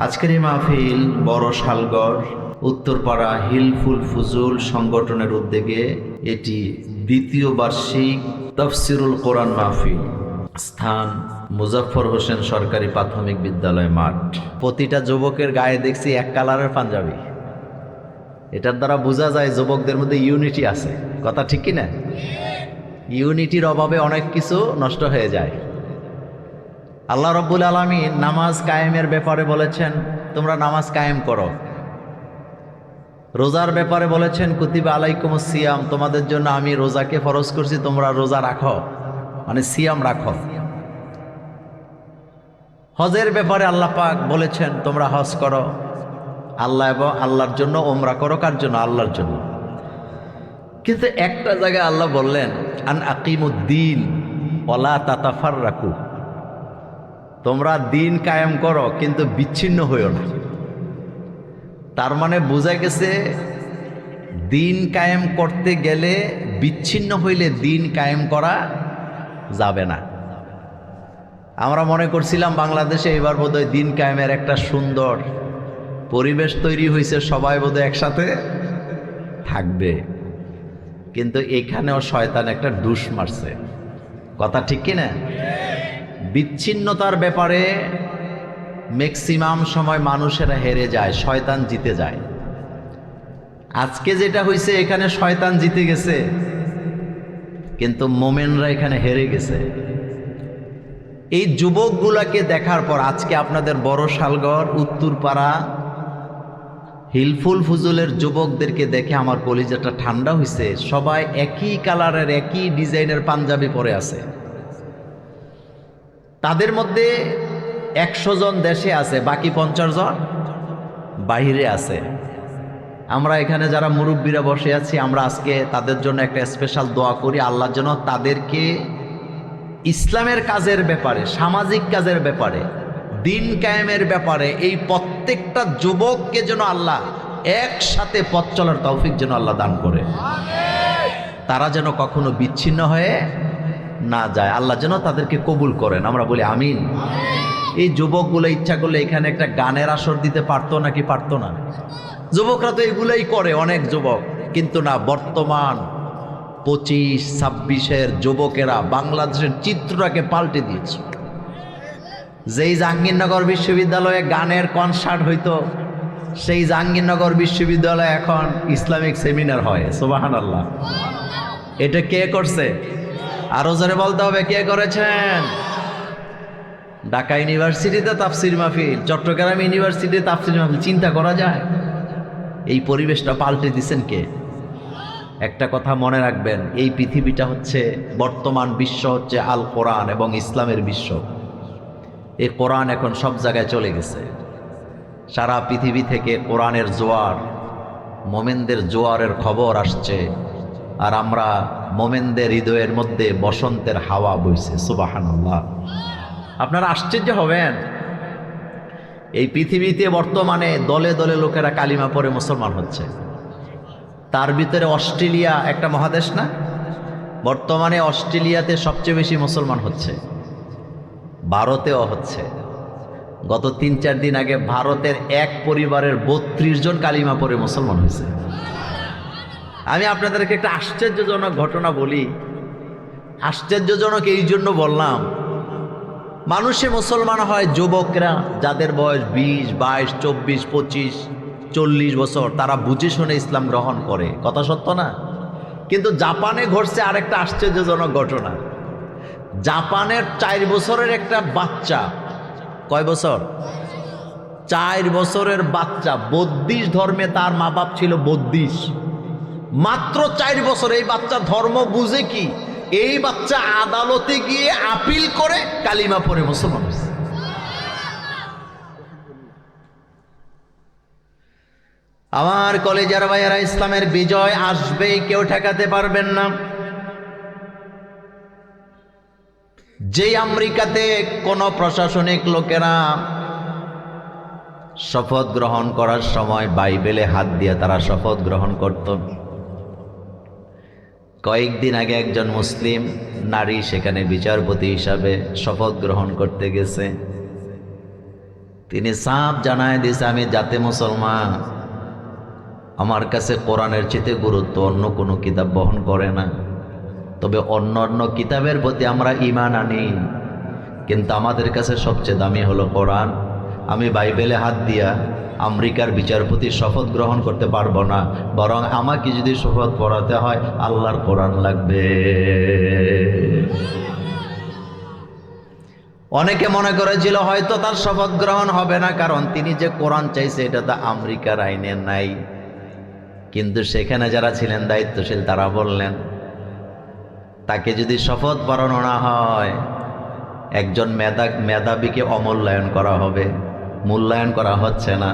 আজকের এই মাহফিল বড় শালগড় উত্তরপাড়া হিলফুল ফুজুল সংগঠনের উদ্যোগে এটি দ্বিতীয় বার্ষিক তাফসিরুল কোরআন মাহফিল। স্থান মুজাফফর হোসেন সরকারি প্রাথমিক বিদ্যালয় মাঠ। প্রতিটা যুবকের গায়ে দেখছি এক কালারের পাঞ্জাবি। এটার দ্বারা বোঝা যায় যুবকদের মধ্যে ইউনিটি আছে। কথা ঠিক কি না? ইউনিটির অভাবে অনেক কিছু নষ্ট হয়ে যায়। আল্লাহ রাব্বুল আলামিন নামাজ কায়েমের ব্যাপারে বলেছেন, তোমরা নামাজ কায়েম করো। রোজার ব্যাপারে বলেছেন, কুতিবা আলাইকুমুস সিয়াম, তোমাদের জন্য আমি রোজাকে ফরজ করছি, তোমরা রোজা রাখো, মানে সিয়াম রাখো। হজের ব্যাপারে আল্লাহ পাক বলেছেন, তোমরা হজ করো আল্লাহ এবং আল্লাহর জন্য, ওমরা করো কার জন্য? আল্লাহর জন্য। কিন্তু একটা জায়গায় আল্লাহ বললেন, আন আকিমুদ্দিন ওয়ালা তাতাফাররাকু, তোমরা দিন কায়েম করো কিন্তু বিচ্ছিন্ন হইও না। তার মানে বোঝা গেছে দিন কায়েম করতে গেলে বিচ্ছিন্ন হইলে দিন কায়েম করা যাবে না। আমরা মনে করছিলাম বাংলাদেশে এবার বোধহয় দিন কায়েমের একটা সুন্দর পরিবেশ তৈরি হয়েছে, সবাই বোধহয় একসাথে থাকবে। কিন্তু এখানেও শয়তান একটা ডুস মারছে। কথা ঠিক কিনা? বিচ্ছিন্নতার ব্যাপারে ম্যাক্সিমাম সময় মানুষেরা হেরে যায়, শয়তান জিতে যায়। আজকে যেটা হয়েছে, এখানে শয়তান জিতে গেছে কিন্তু মোমেনরা এখানে হেরে গেছে। এই যুবকগুলাকে দেখার পর আজকে আপনাদের বড় শালগড় উত্তরপাড়া হিলফুল ফুজুলের যুবকদেরকে দেখে আমার কলিজাটা ঠান্ডা হয়েছে। সবাই একই কালারের একই ডিজাইনের পাঞ্জাবি পরে আছে। তাদের মধ্যে 100 জন দেশে আছে, বাকি 50 জন বাহিরে আছে। আমরা এখানে যারা মুরব্বীরা বসে আছি, আমরা আজকে তাদের জন্য একটা স্পেশাল দোয়া করি, আল্লাহ যেন তাদেরকে ইসলামের কাজের ব্যাপারে, সামাজিক কাজের ব্যাপারে, দিন কায়েমের ব্যাপারে এই প্রত্যেকটা যুবককে যেন আল্লাহ একসাথে পথ চলার তৌফিক যেন আল্লাহ দান করে। তারা যেন কখনো বিচ্ছিন্ন হয়ে না যায়, আল্লাহ যেন তাদেরকে কবুল করেন। আমরা বলি আমিন। এই যুবকগুলো ইচ্ছা করলে এখানে একটা গানের আসর দিতে পারতো নাকি পারতো না? যুবকরা তো এগুলোই করে, অনেক যুবক। কিন্তু না, বর্তমান 25-26-এর যুবকেরা বাংলাদেশের চিত্রটাকে পাল্টে দিয়েছে। যেই জাহাঙ্গীরনগর বিশ্ববিদ্যালয়ে গানের কনসার্ট হইতো, সেই জাহাঙ্গীরনগর বিশ্ববিদ্যালয়ে এখন ইসলামিক সেমিনার হয়। সুবহানাল্লাহ। এটা কে করছে? আরো জোরে বলতে হবে, কে করেছেন? ঢাকা ইউনিভার্সিটিতে তাফসির মাহফিল, চট্টগ্রাম ইউনিভার্সিটিতে তাফসির মাহফিল। চিন্তা করা যায়? এই পরিবেশটা পাল্টে দিচ্ছেন কে? একটা কথা মনে রাখবেন, এই পৃথিবীটা হচ্ছে, বর্তমান বিশ্ব হচ্ছে আল কোরআন এবং ইসলামের বিশ্ব। এই কোরআন এখন সব জায়গায় চলে গেছে। সারা পৃথিবী থেকে কোরআনের জোয়ার, মোমেনদের জোয়ারের খবর আসছে। আর আমরা মোমেনদের হৃদয়ের মধ্যে বসন্তের হাওয়া বইছে। সুবহানাল্লাহ। আপনারা আশ্চর্য হবেন, এই পৃথিবীতে বর্তমানে দলে দলে লোকেরা কালিমা পড়ে মুসলমান হচ্ছে। তার ভিতরে অস্ট্রেলিয়া একটা মহাদেশ না? বর্তমানে অস্ট্রেলিয়াতে সবচেয়ে বেশি মুসলমান হচ্ছে, ভারতেও হচ্ছে। গত 3-4 দিন আগে ভারতের এক পরিবারের 32 জন কালিমা পড়ে মুসলমান হয়েছে। আমি আপনাদেরকে একটা আশ্চর্যজনক ঘটনা বলি। আশ্চর্যজনক এই জন্য বললাম, মানুষে মুসলমান হয় যুবকরা, যাদের বয়স 20, 22, 24, 25, 40 বছর, তারা বুঝে শুনে ইসলাম গ্রহণ করে। কথা সত্য না? কিন্তু জাপানে ঘটছে আরেকটা আশ্চর্যজনক ঘটনা। জাপানের 4 বছরের একটা বাচ্চা, কয় বছর? 4 বছরের বাচ্চা, বৌদ্ধিস্ট ধর্মে তার মা বাপ ছিল বৌদ্ধিস্ট। মাত্র 4 বছর এই বাচ্চা ধর্ম বুঝে কি? এই বাচ্চা আদালতে গিয়ে আপিল করে কালিমা পড়ে মুসলমান হয়েছে। আমার কলেজের ভাইয়েরা, ইসলামের বিজয় আসবেই, কেউ ঠেকাতে পারবেন না। যেই আমেরিকাতে কোন প্রশাসনিক লোকেরা শপথ গ্রহণ করার সময় বাইবেলে হাত দিয়ে তারা শপথ গ্রহণ করত, কয়েকদিন আগে একজন মুসলিম নারী সেখানে বিচারপতি হিসাবে শপথ গ্রহণ করতে গেছে। তিনি সাফ জানায় দিয়েছে, আমি জাতে মুসলমান, আমার কাছে কোরআনের চেয়ে গুরুত্ব অন্য কোনো কিতাব বহন করে না। তবে অন্য অন্য কিতাবের প্রতি আমরা ঈমান আনি, কিন্তু আমাদের কাছে সবচেয়ে দামি হলো কোরআন। আমি বাইবেলে হাত দিয়া আমেরিকার বিচারপতির শপথ গ্রহণ করতে পারবো না, বরং আমাকে যদি শপথ পড়াতে হয় আল্লাহর কোরআন লাগবে। অনেকে মনে করেছিল হয়তো তার শপথ গ্রহণ হবে না, কারণ তিনি যে কোরআন চাইছে এটা তো আমেরিকার আইনে নাই। কিন্তু সেখানে যারা ছিলেন দায়িত্বশীল তারা বললেন, তাকে যদি শপথ পড়ানো না হয় একজন মেধাবীকে অমূল্যায়ন করা হবে, মূল্যায়ন করা হচ্ছে না।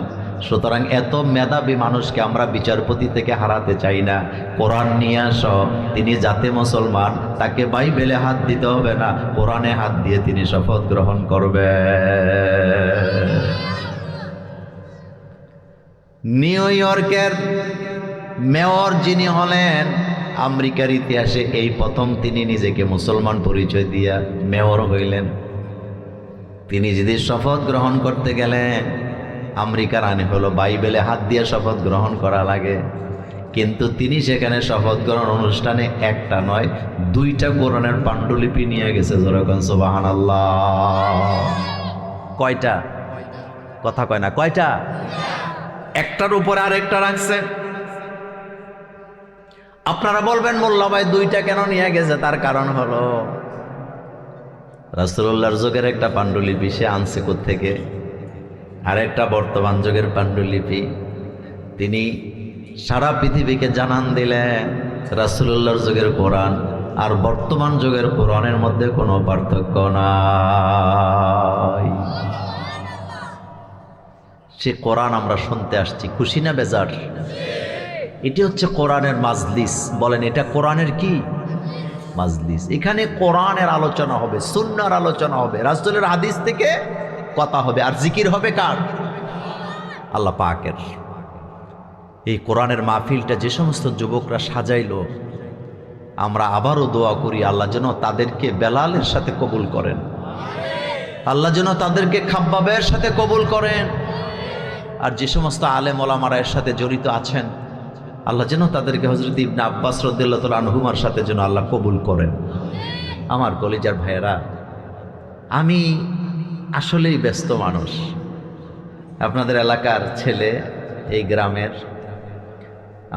সুতরাং এত মেধাবী মানুষকে আমরা বিচারপতি থেকে হারাতে চাই না, কোরআন নিয়ে আসো। তিনি জাতে মুসলমান, তাকে বাইবেলে হাত দিতে হবে না, কোরআনে হাত দিয়ে তিনি শপথ গ্রহণ করবে। নিউ ইয়র্কের মেয়র যিনি হলেন, আমেরিকার ইতিহাসে এই প্রথম তিনি নিজেকে মুসলমান পরিচয় দিয়া মেয়র হইলেন। তিনি যদি শপথ গ্রহণ করতে গেলেন, আমেরিকার আইন হলো বাইবেলে হাত দিয়ে শপথ গ্রহণ করা লাগে, কিন্তু তিনি সেখানে শপথ গ্রহণ অনুষ্ঠানে একটা নয় 2টা কোরআনের পাণ্ডুলিপি নিয়ে গেছে। যেরকম সুবহানাল্লাহ। কয়টা? কথা কয় না, কয়টা? একটার উপরে আরেকটা রাখছে। আপনারা বলবেন মোল্লা ভাই 2টা কেন নিয়ে গেছে? তার কারণ হলো রাসূলুল্লাহর যুগের একটা পাণ্ডুলিপি সে আনছে কোত্থেকে, আর একটা বর্তমান যুগের পাণ্ডুলিপি। তিনি সারা পৃথিবীকে জানান দিলেন রাসূলুল্লাহর যুগের কোরআন আর বর্তমান যুগের কোরআনের মধ্যে কোনো পার্থক্য নাই। সে কোরআন আমরা শুনতে আসছি, খুশি না বেজার? এটি হচ্ছে কোরআনের মাজলিস। বলেন এটা কোরআনের কি মাজলিস? এখানে কোরআনের আলোচনা হবে, সুন্নাহর আলোচনা হবে, রাসূলের হাদিস থেকে কথা হবে, আর জিকির হবে কার? আল্লাহ পাকের। এই কোরআনের মাহফিলটা যে সমস্ত যুবকরা সাজাইলো, আমরা আবারও দোয়া করি আল্লাহ যেন তাদেরকে বেলালের সাথে কবুল করেন, আল্লাহ যেন তাদেরকে খাব্বাবের সাথে কবুল করেন, আর যে সমস্ত আলেম ওলামারা এর সাথে জড়িত আছেন আল্লাহ যেন তাদেরকে হযরত ইবনে আব্বাস রাদিয়াল্লাহু তাআলা আনহুমার সাথে যেন আল্লাহ কবুল করেন। আমার কলিজার ভাইয়েরা, আমি আসলেই ব্যস্ত মানুষ। আপনাদের এলাকার ছেলে, এই গ্রামের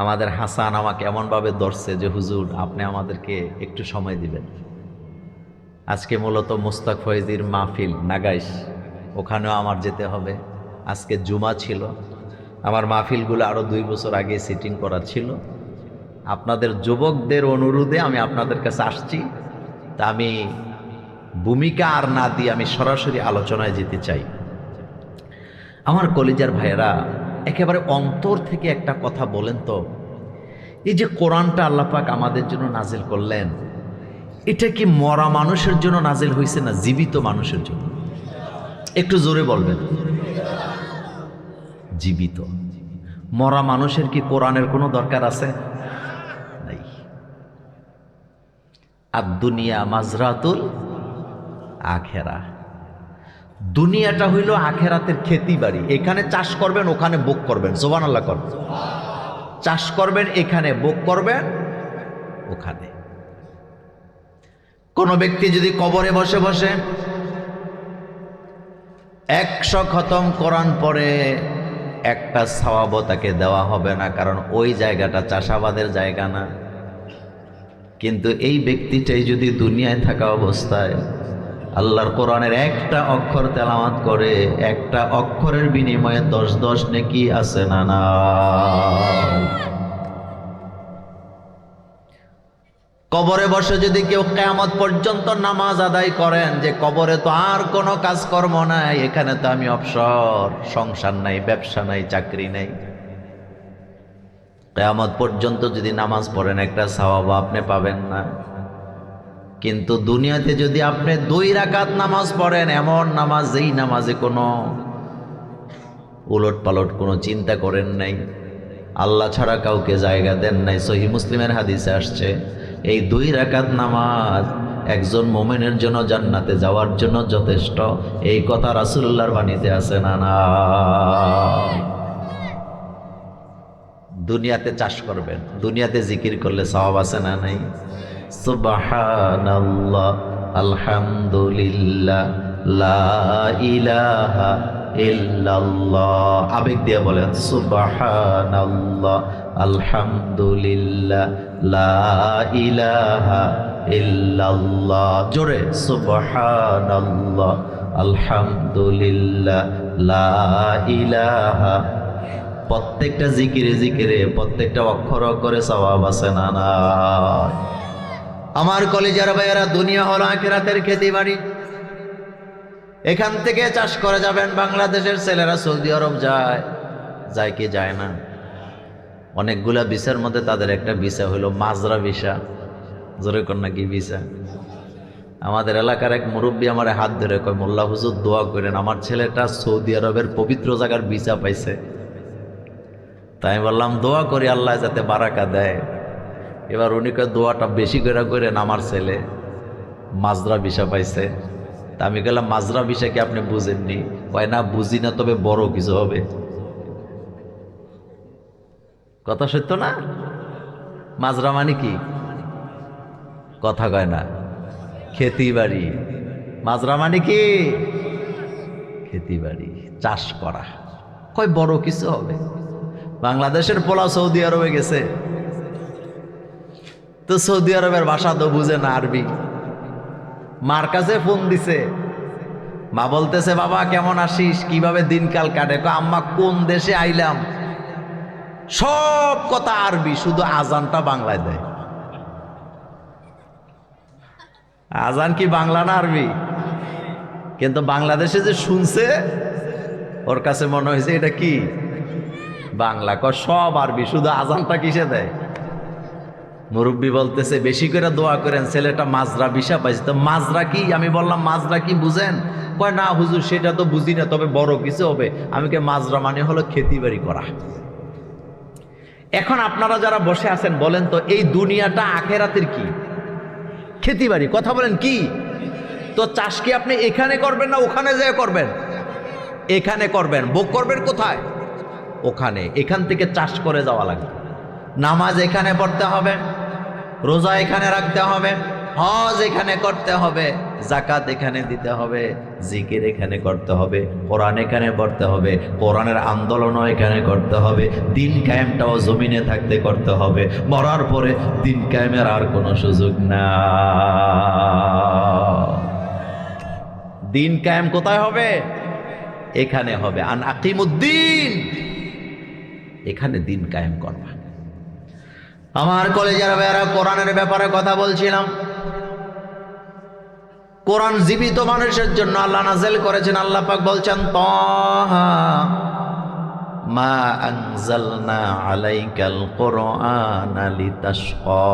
আমাদের হাসান আমাকে এমনভাবে ধরছে যে হুজুর আপনি আমাদেরকে একটু সময় দিবেন। আজকে মূলত মুস্তাক ফয়েজির মাহফিল নাগাইশ, ওখানেও আমার যেতে হবে। আজকে জুমা ছিল, আমার মাহফিলগুলো আরও 2 বছর আগে সিটিং করা ছিল। আপনাদের যুবকদের অনুরোধে আমি আপনাদের কাছে আসছি। তা আমি ভূমিকা আর না দিয়ে আমি সরাসরি আলোচনায় যেতে চাই। আমার কলিজার ভাইয়েরা, একেবারে অন্তর থেকে একটা কথা বলেন তো, এই যে কোরআনটা আল্লাহ পাক আমাদের জন্য নাজিল করলেন, এটা কি মরা মানুষের জন্য নাজিল হয়েছে না জীবিত মানুষের জন্য? একটু জোরে বলবেন। জীবিত। মরা মানুষের কি কোরআনের কোনো দরকার আছে? নাই। আর দুনিয়া মাজরাতুল আখেরা, দুনিয়াটা হইল আখেরাতের খেতি বাড়ি। এখানে চাষ করবেন, ওখানে ভোগ করবেন। সুবহানাল্লাহ করবেন। চাষ করবেন এখানে, ভোগ করবেন ওখানে। কোন ব্যক্তি যদি কবরে বসে বসে 100 খতম কোরআন পড়ে, একটা সওয়াবও তাকে দেওয়া হবে না, কারণ ওই জায়গাটা চাষাবাদের জায়গা না। কিন্তু এই ব্যক্তিটাই যদি দুনিয়ায় থাকা অবস্থায় আল্লাহর কোরআনের একটা অক্ষর তেলাওয়াত করে, একটা অক্ষরের বিনিময়ে 10 নেকি আছে না? না। কবরে বসে যদি কেউ কিয়ামত পর্যন্ত নামাজ আদায় করেন, যে কবরে তো আর কোনো কাজকর্ম নাই, এখানে তো আমি অবসর, সংসার নাই, ব্যবসা নাই, চাকরি নাই, কিয়ামত পর্যন্ত যদি নামাজ পড়েন একটা সওয়াব আপনি পাবেন না। কিন্তু দুনিয়াতে যদি আপনি 2 রাকাত নামাজ পড়েন, এমন নামাজ যেই নামাজে কোনো উলট পালট কোনো চিন্তা করেন নাই, আল্লাহ ছাড়া কাউকে জায়গা দেন নাই, সহিহ মুসলিমের হাদিসে আসছে, এই 2 রাকাত নামাজ একজন মুমিনের জন্য জান্নাতে যাওয়ার জন্য যথেষ্ট। এই কথা রাসূলুল্লাহর বাণীতে আছে না না? দুনিয়াতে চাষ করবেন, দুনিয়াতে জিকির করলে সওয়াব আছে না নাই? সুবহানাল্লাহ, আলহামদুলিল্লাহ, লা ইলাহা ইল্লাল্লাহ। আবেগ দিয়ে বলেন সুবহানাল্লাহ, আলহামদুলিল্লাহ, লা ইলাহা ইল্লাল্লাহ। জোরে সুবহানাল্লাহ, আলহামদুলিল্লাহ, লা ইলাহা। প্রত্যেকটা জিকিরে জিকিরে প্রত্যেকটা অক্ষর অক্ষরে সওয়াব আছে না না? আমার কলেজের ভাইয়েরা, দুনিয়া হলো আখিরাতের খেতি বাড়ি। এখান থেকে চাষ করে যাবেন। বাংলাদেশের ছেলেরা সৌদি আরব যায়, যায় কি যায় না? অনেকগুলা ভিসার মধ্যে তাদের একটা ভিসা হলো মাজরা ভিসা। জোরে কন্যা কি ভিসা? আমাদের এলাকার এক মুরব্বী আমার হাত ধরে কয়, মোল্লা হুজুর দোয়া করেন, আমার ছেলেটা সৌদি আরবের পবিত্র জায়গার ভিসা পাইছে। তাই আমি বললাম দোয়া করি আল্লাহ যাতে বারাকা দেয়। এবার উনি কয় দোয়াটা বেশি করে করেন, আমার ছেলে মাজরা ভিসা পাইছে। তা আমি গেলাম মাজরা ভিসা কি আপনি বুঝেননি? কয় না বুঝি না, তবে বড় কিছু হবে। কথা সত্য না? মাজরা মানে কি? কথা কয় না, খেতি বাড়ি। মাজরা মানে কি? খেতি বাড়ি, চাষ করা। কয় বড় কিছু হবে। বাংলাদেশের পোলা সৌদি আরবে গেছে, তো সৌদি আরবের ভাষা তো বুঝে না, আরবি। মার কাছে ফোন দিছে, মা বলতেছে বাবা কেমন আছিস, কিভাবে দিনকাল কাটে? আম্মা কোন দেশে আইলাম। সব কথা আরবি, শুধু আজানটা বাংলায় দেয়। আজান কি বাংলা না আরবি? কিন্তু বাংলাদেশে যে শুনছে, ওর কাছে মনে হয়েছে এটা কি বাংলা। সব আরবি, শুধু আজানটা কিসে দেয়? মুরব্বী বলতেছে বেশি করে দোয়া করেন, ছেলেটা মাজরা ভিসা পাইছে। তো মাজরা কি? আমি বললাম মাজরা কি বুঝেন? কয় না হুজুর সেটা তো বুঝি না, তবে বড় কিছু হবে। আমি কে মাজরা মানে হলো খেতি বাড়ি করা। এখন আপনারা যারা বসে আছেন বলেন তো, এই দুনিয়াটা আখেরাতের কি? খেতি বাড়ি। কথা বলেন কি? তো চাষ কি আপনি এখানে করবেন না ওখানে যেয়ে করবেন? এখানে করবেন। ভোগ করবেন কোথায়? ওখানে। এখান থেকে চাষ করে যাওয়া লাগবে। নামাজ এখানে পড়তে হবে, রোজা এখানে রাখতে হবে, হজ এখানে করতে হবে, যাকাত এখানে দিতে হবে, জিকির এখানে করতে হবে, কোরআন এখানে পড়তে হবে, কোরআনের আন্দোলনও এখানে করতে হবে, দিন কায়েমটাও জমিনে থাকতে করতে হবে। মরার পরে দিন কায়েমের আর কোনো সুযোগ না। দিন কায়েম কোথায় হবে? এখানে হবে। আন আকিমুদ্দিন, এখানে দিন কায়েম করবা। আমার কলেজের ভাইয়েরা, কোরআনের ব্যাপারে কথা বলছিলাম। কোরআন জীবিত মানুষের জন্য আল্লাহ নাযিল করেছেন। আল্লাহ পাক বলছেন তাহা মা আনজালনা আলাইকাল কুরআনা লিতাশকা।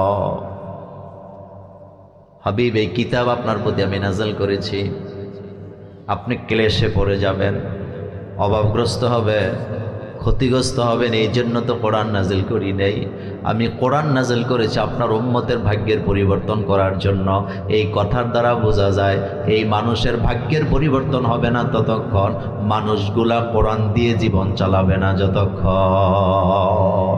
হাবিব, এই কিতাব আপনার প্রতি আমি নাযিল করেছি, আপনি ক্লেশে পড়ে যাবেন, অভাবগ্রস্ত হবে, ক্ষতিগ্রস্ত হবেন। এই জন্য তো কোরআন নাজিল করি নেই। আমি কোরআন নাজিল করেছি আপনার উম্মতের ভাগ্যের পরিবর্তন করার জন্য। এই কথার দ্বারা বোঝা যায় এই মানুষের ভাগ্যের পরিবর্তন হবে না ততক্ষণ, মানুষগুলা কোরআন দিয়ে জীবন চালাবে না যতক্ষণ।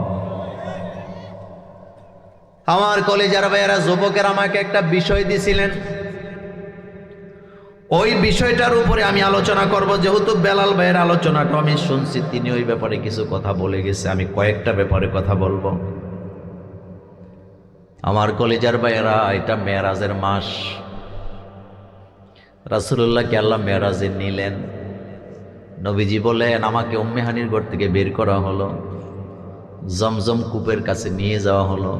আমার কলেজের ভাইয়েরা, যুবকের আমাকে একটা বিষয় দিয়েছিলেন, ওই বিষয়টার উপরে আমি আলোচনা করব। যেহেতু বেলাল ভাইয়ের আলোচনাটা আমি শুনছি, তিনি ওই ব্যাপারে কিছু কথা বলে গেছে, আমি কয়েকটা ব্যাপারে কথা বলবো। আমার কলেজের ভাইয়েরা, এটা মেরাজের মাস। রাসূলুল্লাহকে আল্লাহ মেরাজে নিলেন। নবীজি বলেন আমাকে উম্মে হানির ঘর থেকে বের করা হলো, জমজম কূপের কাছে নিয়ে যাওয়া হলো,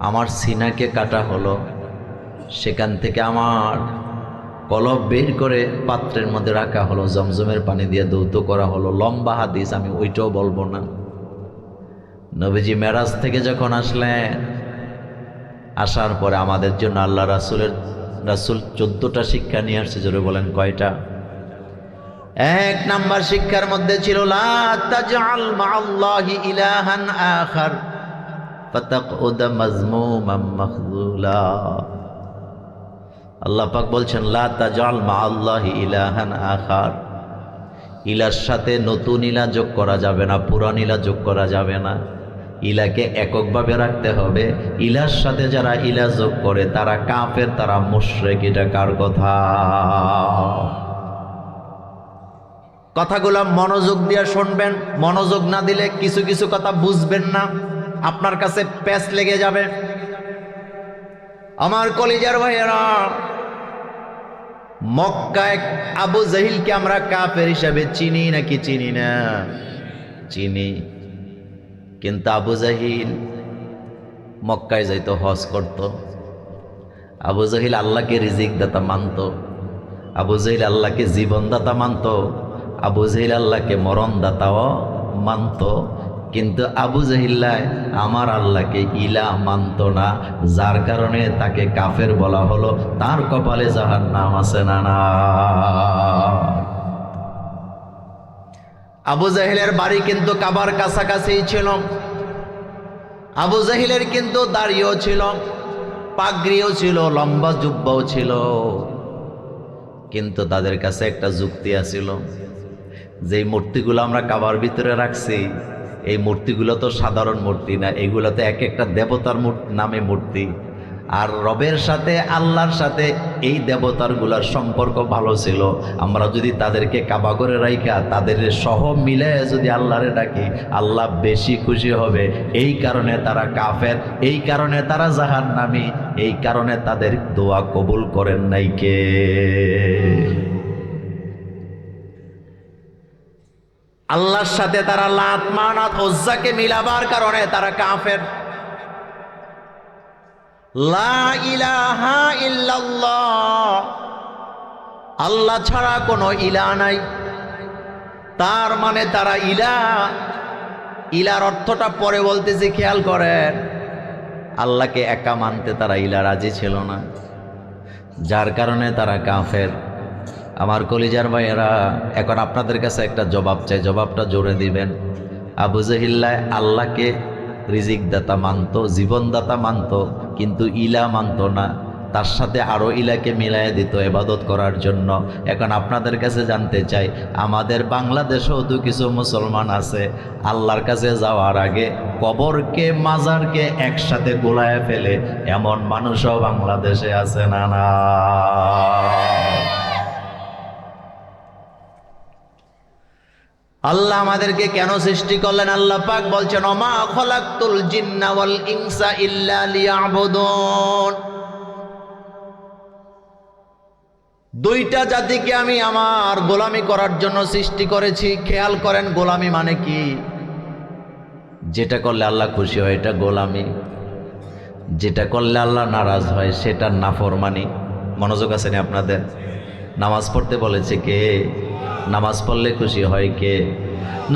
আমার সিনাকে কাটা হলো, সেখান থেকে আমার কলব বের করে পাত্রের মধ্যে রাখা হলো, জমজমের পানি দিয়ে ধৌত করা হলো। লম্বা হাদিস, আমি ওইটাও বলবো না। নবীজি মেরাজ থেকে যখন আসলেন, আসার পরে আমাদের জন্য আল্লাহ রাসূল 14টা শিক্ষা নিয়ে আসছে। জোরে বলেন কয়টা? 1 নাম্বার শিক্ষার মধ্যে ছিল লা তাজআল মা'আল্লাহি ইলাহান আখার ফাতাকউদা মাজমুমান মাখযুলা। আল্লাহ পাক বলছেন লা তাজাল মা আল্লাহি ইলাহান আখার, ইলার সাথে নতুন ইলা যোগ করা যাবে না, পুরান ইলা যোগ করা যাবে না। ইলাকে এককভাবে রাখতে হবে। ইলার সাথে যারা ইলা যোগ করে তারা কাফের, তারা মুশরিক। এটা কার কথা? কথাগুলো মনোযোগ দিয়ে শুনবেন। মনোযোগ না দিলে কিছু কিছু কথা বুঝবেন না, আপনার কাছে প্যাচ লেগে যাবে। আমার কলিজার ভাইয়েরা, মক্কায় আবু জাহিলকে আমরা কাফের হিসাবে চিনি নাকি চিনি না? চিনি। কিন্তু আবু জাহিল মক্কায় যাইতো, হজ করত। আবু জাহিল আল্লাহকে রিজিক দাতা মানত। আবু জাহিল আল্লাহকে জীবনদাতা মানত। আবু জাহিল আল্লাহকে মরণদাতাও মানত। কিন্তু আবু জাহিল্লায় আমার আল্লাহকে ইলা মানত না, যার কারণে তাকে কাফের বলা হলো। তার কপালে জাহান্নাম আছে না? না। আবু জাহিলের বাড়ি কিন্তু কাবার কাছাকাছি ছিল। আবু জাহিলের কিন্তু দাড়িও ছিল, পাগড়িও ছিল, লম্বা জুব্বাও ছিল। কিন্তু তাদের কাছে একটা যুক্তি আছিল, যেই মূর্তিগুলো আমরা কাবার ভিতরে রাখছি, এই মূর্তিগুলো তো সাধারণ মূর্তি না, এগুলো তো এক একটা দেবতার নামে মূর্তি। আর রবের সাথে, আল্লাহর সাথে এই দেবতারগুলার সম্পর্ক ভালো ছিল। আমরা যদি তাদেরকে কাবা করে রাইখা তাদের সহ মিলে যদি আল্লাহরে ডাকি, আল্লাহ বেশি খুশি হবে। এই কারণে তারা কাফের, এই কারণে তারা জাহান্নামী, এই কারণে তাদের দোয়া কবুল করেন নাই কে? আল্লাহর সাথে তারা লাত, মানাত, উজ্জাকে মিলাবার কারণে তারা কাফের। লা ইলাহা ইল্লাল্লাহ, আল্লাহ ছাড়া কোনো ইলাহ নাই, তার মানে তারা ইলাহ। ইলার অর্থটা পরে বলতেছি, খেয়াল করেন। আল্লাহকে একা মানতে তারা ইলা রাজি ছিল না, যার কারণে তারা কাফের। আমার কলিজার ভাইয়েরা, এখন আপনাদের কাছে একটা জবাব চাই, জবাবটা জোরে দিবেন। আবু জাহিল্লায় আল্লাহকে রিজিক দাতা মানত, জীবনদাতা মানত, কিন্তু ইলা মানত না। তার সাথে আরো ইলাকে মিলাইয়া দিত ইবাদত করার জন্য। এখন আপনাদের কাছে জানতে চাই, আমাদের বাংলাদেশেও তো কিছু মুসলমান আছে আল্লাহর কাছে যাওয়ার আগে কবরকে, মাজারকে একসাথে গোলায় ফেলে, এমন মানুষও বাংলাদেশে আছে না? না। আল্লাহ আমাদেরকে কেন সৃষ্টি করলেন? আল্লাহ পাক বলছেন, ওমা খলাকতুল জিন্না ওয়াল ইনসা ইল্লা লিয়াবুদুন। দুইটা জাতিকে আমি আমার গোলামি করার জন্য সৃষ্টি করেছি। খেয়াল করেন, গোলামি মানে কি? যেটা করলে আল্লাহ খুশি হয় এটা গোলামি, যেটা করলে আল্লাহ নারাজ হয় সেটা নাফরমানি। মনোযোগ আছে না আপনাদের? নামাজ পড়তে বলেছে কে? নামাজ পড়লে খুশি হয় কে?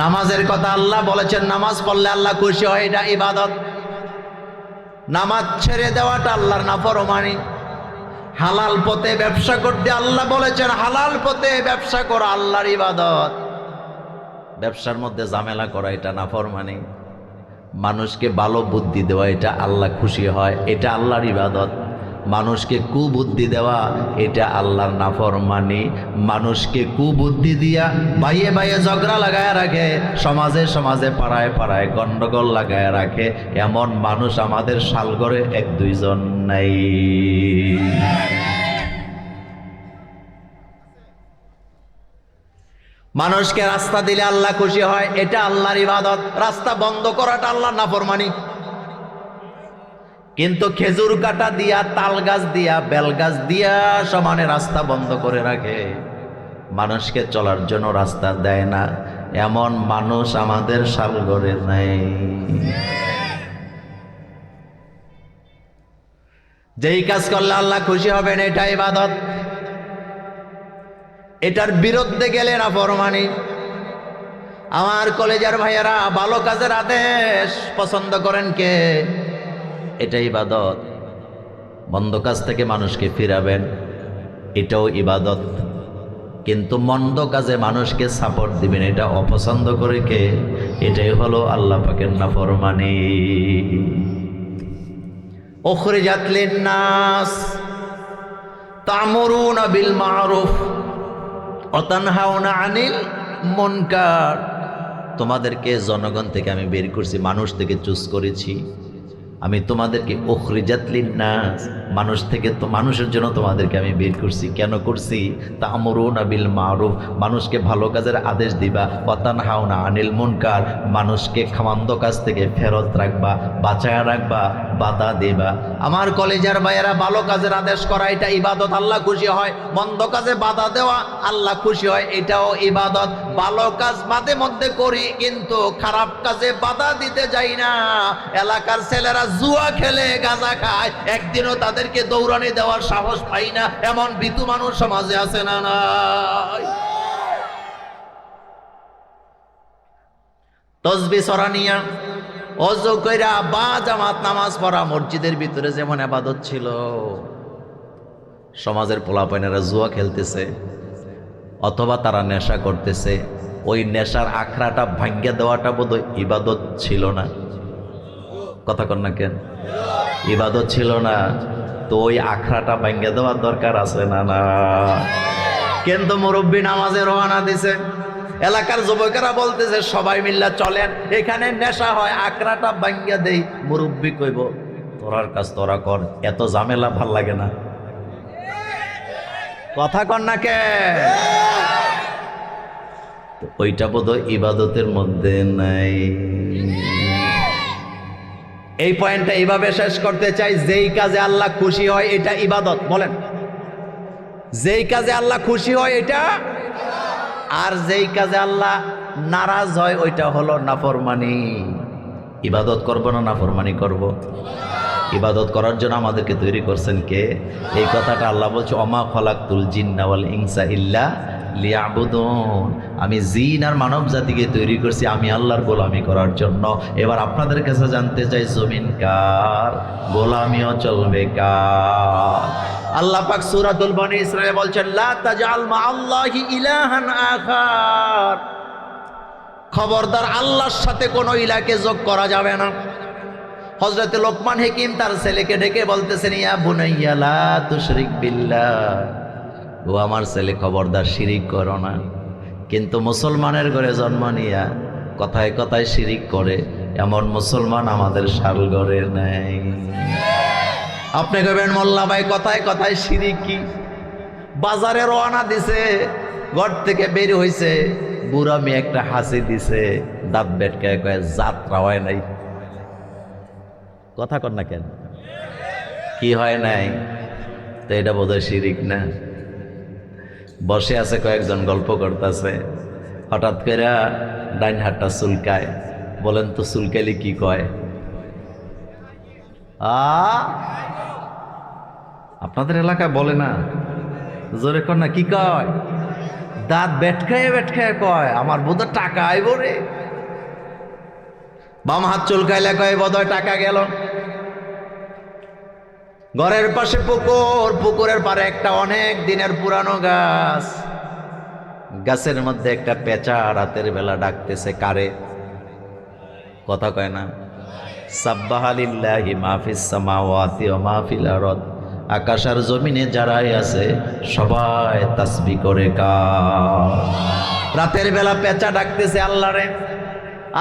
নামাজের কথা আল্লাহ বলেছেন, নামাজ পড়লে আল্লাহ খুশি হয়, এটা ইবাদত। নামাজ ছেড়ে দেওয়াটা আল্লাহর নাফরমানি। হালাল পথে ব্যবসা করতে আল্লাহ বলেছেন, হালাল পথে ব্যবসা করা আল্লাহর ইবাদত। ব্যবসার মধ্যে ঝামেলা করা এটা নাফরমানি। মানুষকে ভালো বুদ্ধি দেওয়া এটা আল্লাহ খুশি হয়, এটা আল্লাহর ইবাদত। মানুষকে কুবুদ্ধি দেওয়া এটা আল্লাহর নাফরমানি। মানুষকে কুবুদ্ধি দিয়া বাইয়ে বাইয়ে ঝগড়া লাগায় রাখে, সমাজে সমাজে পাড়ায় পাড়ায় গন্ডগোল লাগায় রাখে, এমন মানুষ আমাদের শালগড়ে এক দুইজন নাই। মানুষকে রাস্তা দিলে আল্লাহ খুশি হয়, এটা আল্লাহর ইবাদত। রাস্তা বন্ধ করাটা আল্লাহর নাফরমানি। কিন্তু খেজুর কাটা দিয়া, তাল গাছ দিয়া, বেল গাছ দিয়া সমানে রাস্তা বন্ধ করে রাখে, মানুষকে চলার জন্য রাস্তা দেয় না, এমন মানুষ আমাদের শালগড়ে নাই। যেই কাজ করলে আল্লাহ খুশি হবেন এটা ইবাদত, এটার বিরুদ্ধে গেলে নাফরমানি। আমার কলেজের ভাইয়েরা, ভালো কাজের আদেশ পছন্দ করেন কে? এটা ইবাদত। মন্দ কাজ থেকে মানুষকে ফিরাবেন, এটাও ইবাদত। কিন্তু মন্দ কাজে মানুষকে সাপোর্ট দিবেন, এটা অপছন্দ করে কে? এটাই হলো আল্লাহ পাকের নাফরমানি। উখরিজাত লিন্নাস, তা'মুরুনা বিল মা'রুফ ওয়া তানহাউনা আনিল মুনকার। তোমাদেরকে জনগণ থেকে আমি বের করছি, মানুষ থেকে চুজ করেছি। আমি তোমাদেরকে উখরিজাত লিন-নাস, মানুষ থেকে, তো মানুষের জন্য তোমাদেরকে আমি বের করছি। কেন করছি? তা'মুরুনা বিল মা'রুফ, মানুষকে ভালো কাজের আদেশ দিবা, ওয়া তানহাউনা আনিল মুনকার, মানুষকে খামান্দ কাজ থেকে ফেরত রাখবা, বাঁচায়া রাখবা, বাধা দিবা। আমার কলেজের ভাইয়েরা, ভালো কাজের আদেশ করা এটা ইবাদত, আল্লাহ খুশি হয়। মন্দ কাজে বাধা দেওয়া আল্লাহ খুশি হয়, এটাও ইবাদত। ভালো কাজ মাঝে মধ্যে করি, কিন্তু খারাপ কাজে বাধা দিতে যাই না। এলাকার ছেলেরা জুয়া খেলে, গাঁজা খায়, একদিনও তাদেরকে দৌড়ানি দেওয়ার সাহস পাই না, এমন ভীতু মানুষ সমাজে আছে না নাই? তসবিহ সরানিয়া, ওযু কইরা বা জামাত নামাজ পড়া, মসজিদের ভিতরে যেমন ইবাদত ছিল, সমাজের পোলাপাইনেরা জুয়া খেলতেছে অথবা তারা নেশা করতেছে, ওই নেশার আখড়াটা ভাঙ্গিয়া দেওয়াটা বোধহয় ইবাদত ছিল না। কথা কন না কেন? ইবাদত ছিল না, তো ওই আখড়াটা ভাঙ্গিয়া দেওয়ার দরকার আছে না? না। কিন্তু মুরব্বী নামাজে রওনা দিছে, এলাকার যুবকেরা বলতেছে সবাই মিল্লা চলেন, এখানে নেশা হয়, আখড়াটা ভাঙ্গিয়া দেই। মুরব্বী কইব তোরার কাজ তোরা কর, এত ঝামেলা ভাল লাগে না। কথা কন না কে? ওইটা বোধহয় ইবাদতের মধ্যে নাই। এই পয়েন্টটা এইভাবে শেষ করতে চাই, যেই কাজে আল্লাহ খুশি হয় এটা ইবাদত। বলেন, যেই কাজে আল্লাহ খুশি হয় এটা, আর যেই কাজে আল্লাহ নারাজ হয় ওইটা হলো নাফরমানি। ইবাদত করব না নাফরমানি করব? ইবাদত করার জন্য আমাদেরকে তৈরি করছেন কে? এই কথাটা আল্লাহ বলছে, ওমা খলাকতুল জিন্না ওয়াল ইনসা ইল্লা লিয়াবুদুন। আমি জিন আর মানব জাতিকে তৈরি করছি আমি আল্লাহর গোলামি করার জন্য। এবার আপনাদের কাছে জানতে চাই, জমিন কার? গোলামিও চলবে কার? আল্লাহ পাক সূরাতুল বনী ইসরাঈল বলছেন, লা তাজআল মা'আল্লাহি ইলাহান আখার। খবরদার, আল্লাহর সাথে কোনো ইলাহকে যোগ করা যাবে না। হযরত লোকমান হাকিম তার ছেলেকে ডেকে বলতেছেন, ইয়া বুনাইয়া লা তুশরিক বিল্লাহ, ও আমার ছেলে খবরদার শিরিক করো না। কিন্তু মুসলমানের ঘরে জন্ম নিয়া কথায় কথায় শিরিক করে, এমন মুসলমান আমাদের শালগড়ে নেই। আপনি কইবেন মোল্লা ভাই কথায় কথায় শিরিক কি? বাজারে রওনা দিছে, ঘর থেকে বের হইছে, বুড়া মেয়ে একটা হাসি দিছে, দাঁত বেটকায় কয় যাত্রা হয় নাই। কথা কন না কেন? কি হয় নাই? তো এটা বোধহয় শিরিক না? বসে আছে কয়েকজন গল্প করতেছে, হঠাৎ করে ডাইন হাতটা চুলকায়। বলেন তো চুলকাইলে কি কয়? আপনাদের এলাকায় বলে না? জোরে কর না, কি কয়? দাঁত বেটকায় বেটকায় কয় আমার বোধহয় টাকা আইব রে। বাম হাত চুলকাইলে কয় বোধহয় টাকা গেল। ঘরের পাশে পুকুর, পুকুরের পারে একটা অনেক দিনের পুরানো গাছ, গাছের মধ্যে একটা পেঁচা রাতের বেলা ডাকতেছে কারে? কথা কয় না? সাব্বাহা লিল্লাহি মা ফিস সামাওয়াতি ওয়া মা ফিল আরদ। আকাশ আর জমিনে যারাই আছে সবাই তাসবিহ করে কার? রাতের বেলা পেঁচা ডাকতেছে আল্লাহরে।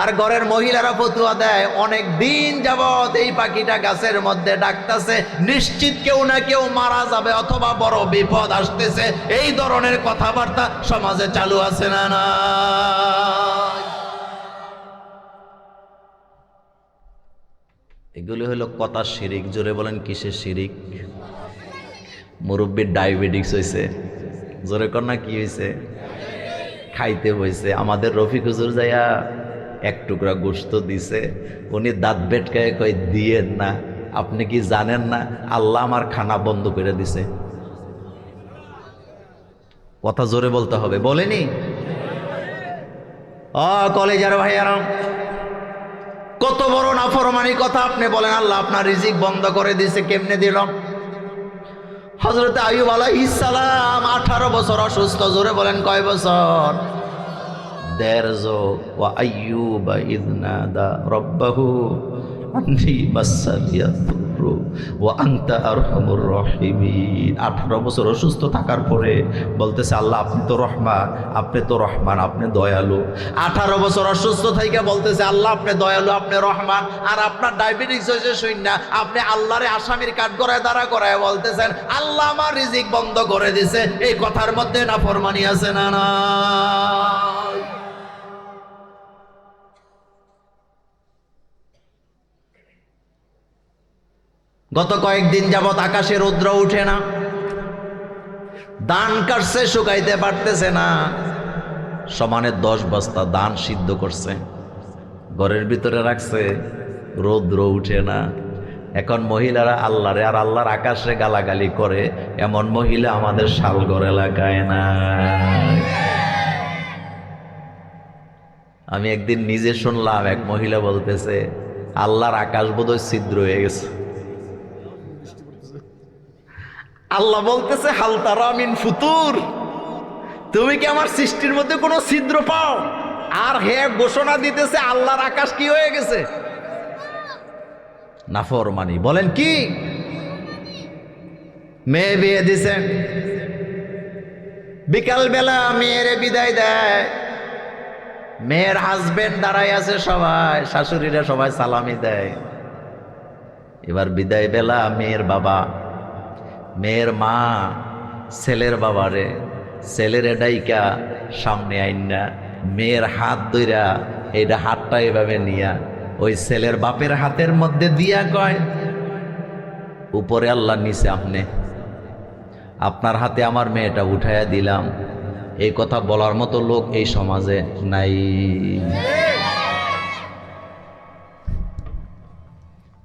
আর ঘরের মহিলারা ফতুয়া দেয়, অনেক দিন যাবত এই পাখিটা গাছের মধ্যে ডাকতেছে, নিশ্চিত কেউ না কেউ মারা যাবে অথবা বড় বিপদ আসতেছে। এই ধরনের কথাবার্তা সমাজে চালু আছে না? না, এগুলি হলো কথা শিরিক। জোরে বলেন কিসের শিরিক? মুরব্বীর ডায়াবেটিস হয়েছে, জোরে কর না, কি হয়েছে? খাইতে হয়েছে। আমাদের রফিক হুজুর যাইয়া এক টুকরা গোশত দিছে, উনি দাঁত বেটকায় কই দিয়েন না। আপনি কি জানেন না আল্লাহ আমার খানা বন্ধ করে দিছে? কথা জোরে বলতে হবে, বলেনি? কলেজার ভাইয়ারা, কত বড় নাফরমানি কথা আপনি বলেন। আল্লাহ আপনার রিজিক বন্ধ করে দিছে, কেমনে দিল? হযরত আইয়ুব আলাইহিস সালাম 18 বছর অসুস্থ। জোরে বলেন কয় বছর? 150। ওয়া আইয়ুব ইয নাদা রাব্বাহু আন্নী মাসানিয়া দুররু ওয়া আনতা আরহামুর রাহিমিন। 18 বছর অসুস্থ থাকার পরে বলতেছে আল্লাহ আপনি তো রহমান, আপনি তো রহমান, আপনি দয়ালু। 18 বছর অসুস্থ থাইকা বলতেছে আল্লাহ আপনি দয়ালু, আপনি রহমান, আর আপনার ডায়াবেটিস হয়েছে শুননা আপনি আল্লাহরে আসামির কাঠগড়ায় দাঁড়া করায় বলতেছেন আল্লাহ আমার রিজিক বন্ধ করে দিছে। এই কথার মধ্যে নাফরমানি আছে না? না। গত কয়েকদিন যাবত আকাশে রৌদ্র উঠে না, ধান কাটছে শুকাইতে পারতেছে না, সমানে 10 বস্তা ধান সিদ্ধ করছে, ঘরের ভিতরে রাখছে, রৌদ্র উঠে না। এখন মহিলারা আল্লাহরে আর আল্লাহর আকাশে গালাগালি করে, এমন মহিলা আমাদের শালগড় এলাকায় না। আমি একদিন নিজে শুনলাম এক মহিলা বলতেছে আল্লাহর আকাশ বোধহয় ছিদ্র হয়ে গেছে। আল্লাহ বলতেছে হাল তারা মিন ফুতুর, তুমি কি আমার সৃষ্টির মধ্যে কোনো ছিদ্র পাও? আর হে ঘোষণা দিতেছে আল্লাহর আকাশ কি হয়ে গেছে? নাফরমানি। বলেন কি? মেয়ে বিয়ে দিছে, বিকাল বেলা মেয়েরে বিদায় দেয়, মেয়ের হাজবেন্ড দাঁড়াই আছে, সবাই শাশুড়িরা সবাই সালামি দেয়। এবার বিদায় বেলা মেয়ের বাবা, মেয়ের মা ছেলের বাবারে, ছেলের ডাইকা সামনে আইনা মেয়ের হাত ধইরা এইটা হাতটা এভাবে নিয়া ওই ছেলের বাপের হাতের মধ্যে দিয়া কয় উপরে আল্লাহ নিচে আপনি, আপনার হাতে আমার মেয়েটা উঠাইয়া দিলাম। এই কথা বলার মতো লোক এই সমাজে নাই।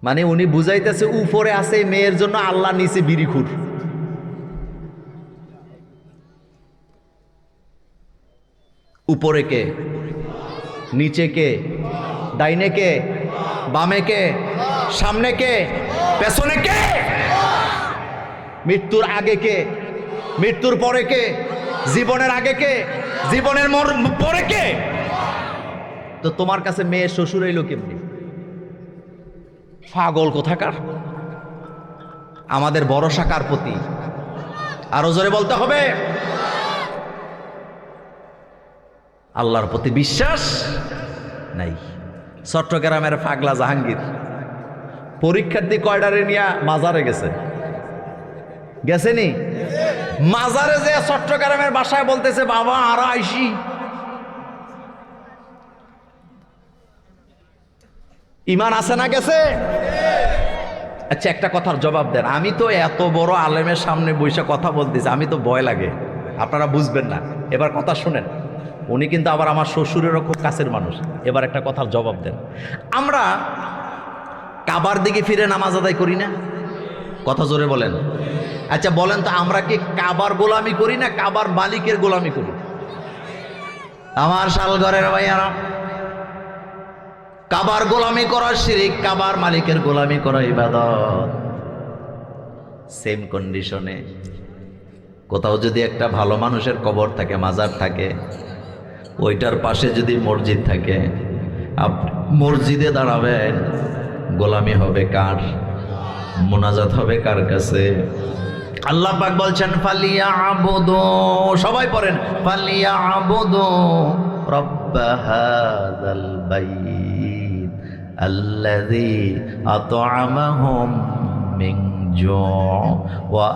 মানে উনি বুঝাইতেছে উপরে আছে মেয়ের জন্য, আল্লাহ নিচে বিড়িখুর। উপরে কে, নিচে কে, ডাইনে কে, বামে কে, সামনে কে, পেছনে কে, মৃত্যুর আগে কে, মৃত্যুর পরে কে, জীবনের আগে কে, জীবনের পরে কে? তো তোমার কাছে মেয়ে শ্বশুর এলো কেমনি? পাগল কোথাকার। আমাদের ভরসা কার প্রতি? আরো জোরে বলতে হবে, আল্লাহর প্রতি বিশ্বাস নাই। চট্টগ্রামের পাগলা জাহাঙ্গীর পরীক্ষার্থী কয়ডারে নিয়ে মাজারে গেছেনি? মাজারে যে চট্টগ্রামের বাসায় বলতেছে বাবা আর আইসি। ইমান আছে না গেছে? আচ্ছা একটা কথার জবাব দেন, আমি তো এত বড় আলেমের সামনে বসে কথা বলতেছি, আমি তো ভয় লাগে, আপনারা বুঝবেন না। এবার কথা শুনেন, উনি কিন্তু আবার আমার শ্বশুরেরও খুব কাছের মানুষ। এবার একটা কথার জবাব দেন, আমরা কাবার দিকে ফিরে নামাজ আদায় করি না? কথা জোরে বলেন। আচ্ছা বলেন তো, আমরা কি কাবার গোলামি করি না কাবার মালিকের গোলামি করি? আমার শালঘরের ভাইয়ারা, কাবার গোলামি করা শিরিক, কাবার মালিকের গোলামি করা ইবাদত। সেম কন্ডিশনে কোথাও যদি একটা ভালো মানুষের কবর থাকে, মাজার থাকে, ওইটার পাশে যদি মসজিদ থাকে, আপনি মসজিদে দাঁড়াবেন, গোলামি হবে কার? মোনাজাত হবে কার কাছে? আল্লাহ পাক বলছেন ফালিয়াবুদু, সবাই পড়েন ফালিয়াবুদু রব্ব হাযাল বাইত আল্লাযী আত'আমাহুম মিন জু' ওয়া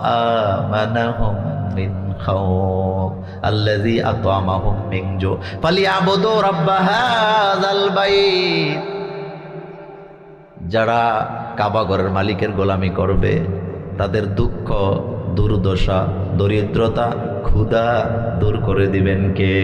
আমানাহুম মিন খাউফ। আল্লাযী আত'আমাহুম মিন জু' ফালিয়াবুদু রব্ব হাযাল বাইত। যারা কাবা ঘরের মালিকের গোলামি করবে তাদের দুঃখ, দুর্দশা, দরিদ্রতা, ক্ষুধা দূর করে দিবেন কে?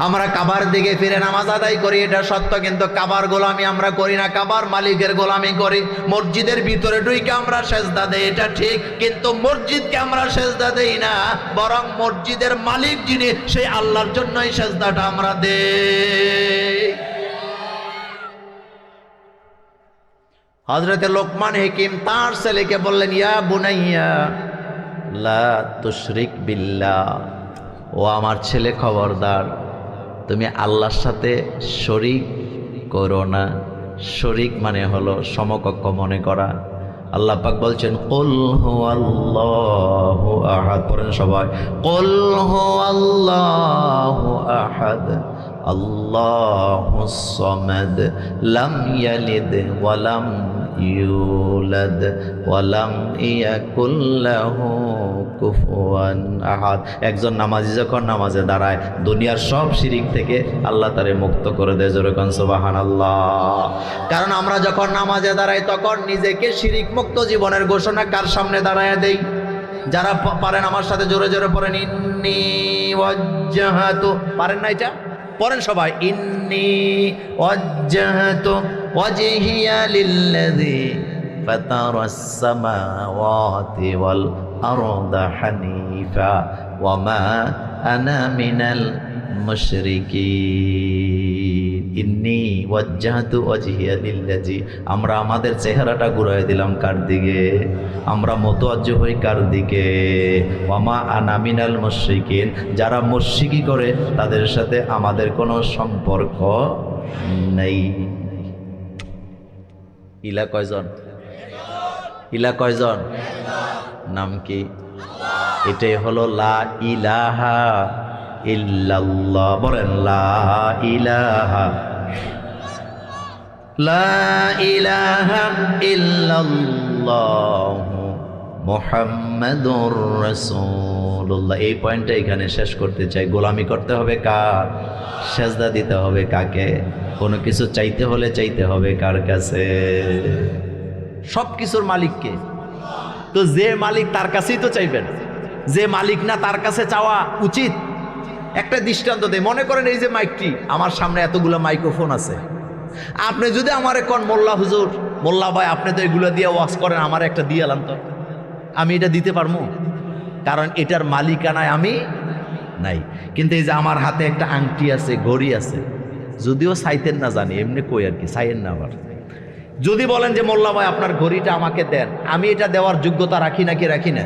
আমরা কাবার দিকে ফিরে নামাজ আদায় করি, এটা সত্য, কিন্তু কাবার গোলামি আমরা করি না, কাবার মালিকের গোলামি করি। মসজিদের ভিতরে ঢুকে আমরা সেজদা দেই, এটা ঠিক, কিন্তু মসজিদকে আমরা সেজদা দেই না, বরং মসজিদের মালিক যিনি সেই আল্লাহর জন্যই সেজদাটা আমরা দেই। হযরতে লোকমান হাকিম তার ছেলেকে বললেন ইয়া বুনাইয়া লা তুশরিক বিল্লাহ, ও আমার ছেলে খবরদার, তুমি আল্লাহর সাথে শরীক করো না। শরীক মানে হলো সমকক্ষ মনে করা। আল্লাহ পাক বলছেন কুল হুয়াল্লাহু আহাদ, পড়েন সবাই, কুল হুয়াল্লাহু আহাদ আল্লাহুস সামাদ লাম ইয়ালিদ ওয়া লাম ইউলাদ ওয়া লাম ইয়াকুল লাহু কুফুয়ান আহাদ। একজন নামাজি যখন নামাজে দাঁড়ায় দুনিয়ার সব শিরিক থেকে আল্লাহ তারে মুক্ত করে দেয়। জোরে কোন সুবহানাল্লাহ। কারণ আমরা যখন নামাজে দাঁড়াই তখন নিজেকে শিরিক মুক্ত জীবনের ঘোষণা কার সামনে দাঁড়ায় দেই? যারা পারেন আমার সাথে জোরে জোরে পড়েন, ইন্নী ওয়াজ্জাহাতু, পারেন না এটা? পড়েন সবাই, ইন্নী ওয়াজ্জাহাতু ওয়াজহিয়া লিল্লাযী ফাতারাস সামাওয়াতি ওয়াল আরদা হানিফা ওয়া মা আনা মিনাল মুশরিকিন। ইন্নী ওয়াজ্জাহাতু ওয়াজহিয়া লিল্লাযী, আমরা আমাদের চেহারাটা ঘুরাই দিলাম কার দিকে? আমরা মুতাওয়াজ্জিহ হই কার দিকে? ওয়া মা আনা মিনাল মুশরিকিন, যারা মুশরিকি করে তাদের সাথে আমাদের কোনো সম্পর্ক নেই। ইলা কয়জন? ইলা কয়জন? নাম কি? এটাই হলো লা ইলাহা ইল্লাল্লাহ। বলেন লা ইলাহা, লা ইলাহা ইল্লাল্লাহ মুহাম্মাদুর রাসূলুল্লাহ। এই পয়েন্টটা এখানে শেষ করতে চাই। গোলামি করতে হবে কার? সেজদা দিতে হবে কাকে? কোনো কিছু চাইতে হলে চাইতে হবে কার কাছে? সব কিছুর মালিককে। তো যে মালিক তার কাছেই তো চাইবেন। যে মালিক না তার কাছে চাওয়া উচিত। একটা দৃষ্টান্ত দেয়, মনে করেন এই যে মাইকটি, আমার সামনে এতগুলো মাইক্রোফোন আছে। আপনি যদি আমার কোন মোল্লা হুজুর, মোল্লা ভাই আপনি তো এগুলো দিয়ে ওয়াজ করেন, আমার একটা দিয়ে এলাম, তো আমি এটা দিতে পারবো? কারণ এটার মালিকানায় আমি নাই। কিন্তু এই যে আমার হাতে একটা আংটি আছে, ঘড়ি আছে, যদিও চাইতেন না জানি, এমনি কই আর কি, চাইেন না। আবার যদি বলেন যে মোল্লা ভাই আপনার ঘড়িটা আমাকে দেন, আমি এটা দেওয়ার যোগ্যতা রাখি নাকি রাখি না?